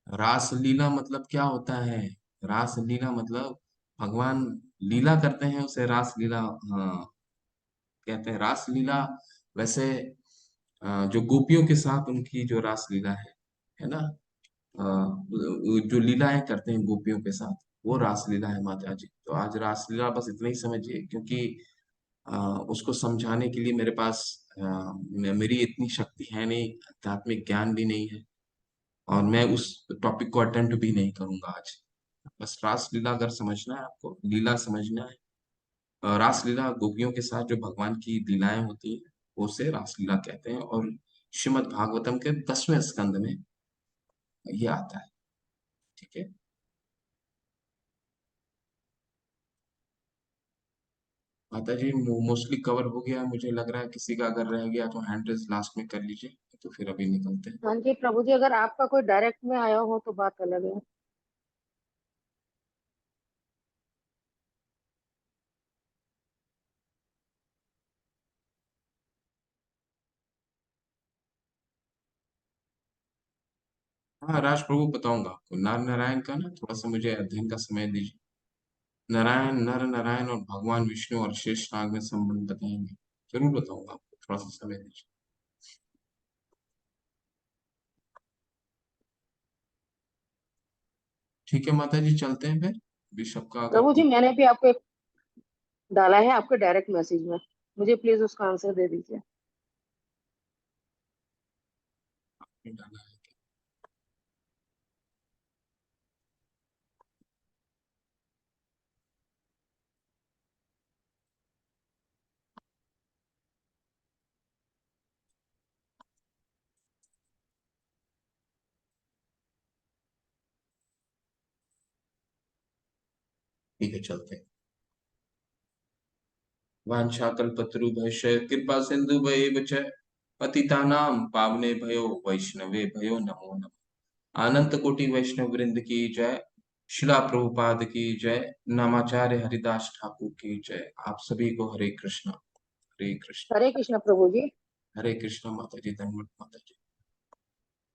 रासलीला मतलब क्या होता है? रासलीला मतलब भगवान लीला करते हैं, उसे रासलीला कहते हैं। रासलीला वैसे जो गोपियों के साथ उनकी जो रासलीला है ना, जो लीलाएं करते हैं गोपियों के साथ, वो रासलीला है माता जी। तो आज रासलीला बस इतना ही समझिए, क्योंकि अ, उसको समझाने के लिए मेरे पास मेरी इतनी शक्ति है नहीं, आध्यात्मिक ज्ञान भी नहीं है। और मैं उस टॉपिक को अटेम्प्ट भी नहीं करूंगा आज। बस रासलीला अगर समझना है आपको, लीला समझना है, रासलीला गोपियों के साथ जो भगवान की लीलाएं होती हैं उसे रासलीला कहते हैं, और श्रीमद् भागवतम के 10वें स्कंद में ये आता है। ठीक है, माता जी मोस्टली कवर हो गया मुझे लग रहा है। किसी का अगर रह गया तो हैंड रेज लास्ट में कर लीजिए, तो फिर अभी निकलते हैं। हाँ जी प्रभु जी, अगर आपका कोई डायरेक्ट में आया हो तो बात अलग है। हाँ राज प्रभु, बताऊंगा आपको नर नारायण का ना, थोड़ा सा मुझे अध्ययन का समय दीजिए। नारायण, नर नारायण और भगवान विष्णु और शेष नाग में संबंध बताएंगे, जरूर बताऊंगा आपको, थोड़ा सा समय दीजिए। ठीक है माता जी, चलते हैं फिर। बिशप का अगर प्रभु जी कोई मैंने भी आपको एक डाला है आपके डायरेक्ट मैसेज में, मुझे प्लीज उसका आंसर दे दीजिए। डाला है। ठीक है, चलते हैं। वाञ्छाकल्पतरुभ्यश्च कृपा सिन्धुभ्येव च पतितानां पावने भयो वैष्णवे भयो नमो नमः। अनंत कोटि वैष्णव वृंद की जय, शिला प्रभुपाद की जय, नामाचार्य हरिदास ठाकुर की जय। आप सभी को हरे कृष्णा, हरे कृष्णा, हरे कृष्ण प्रभु जी। हरे कृष्णा। माता जी धन्यवाद माता जी।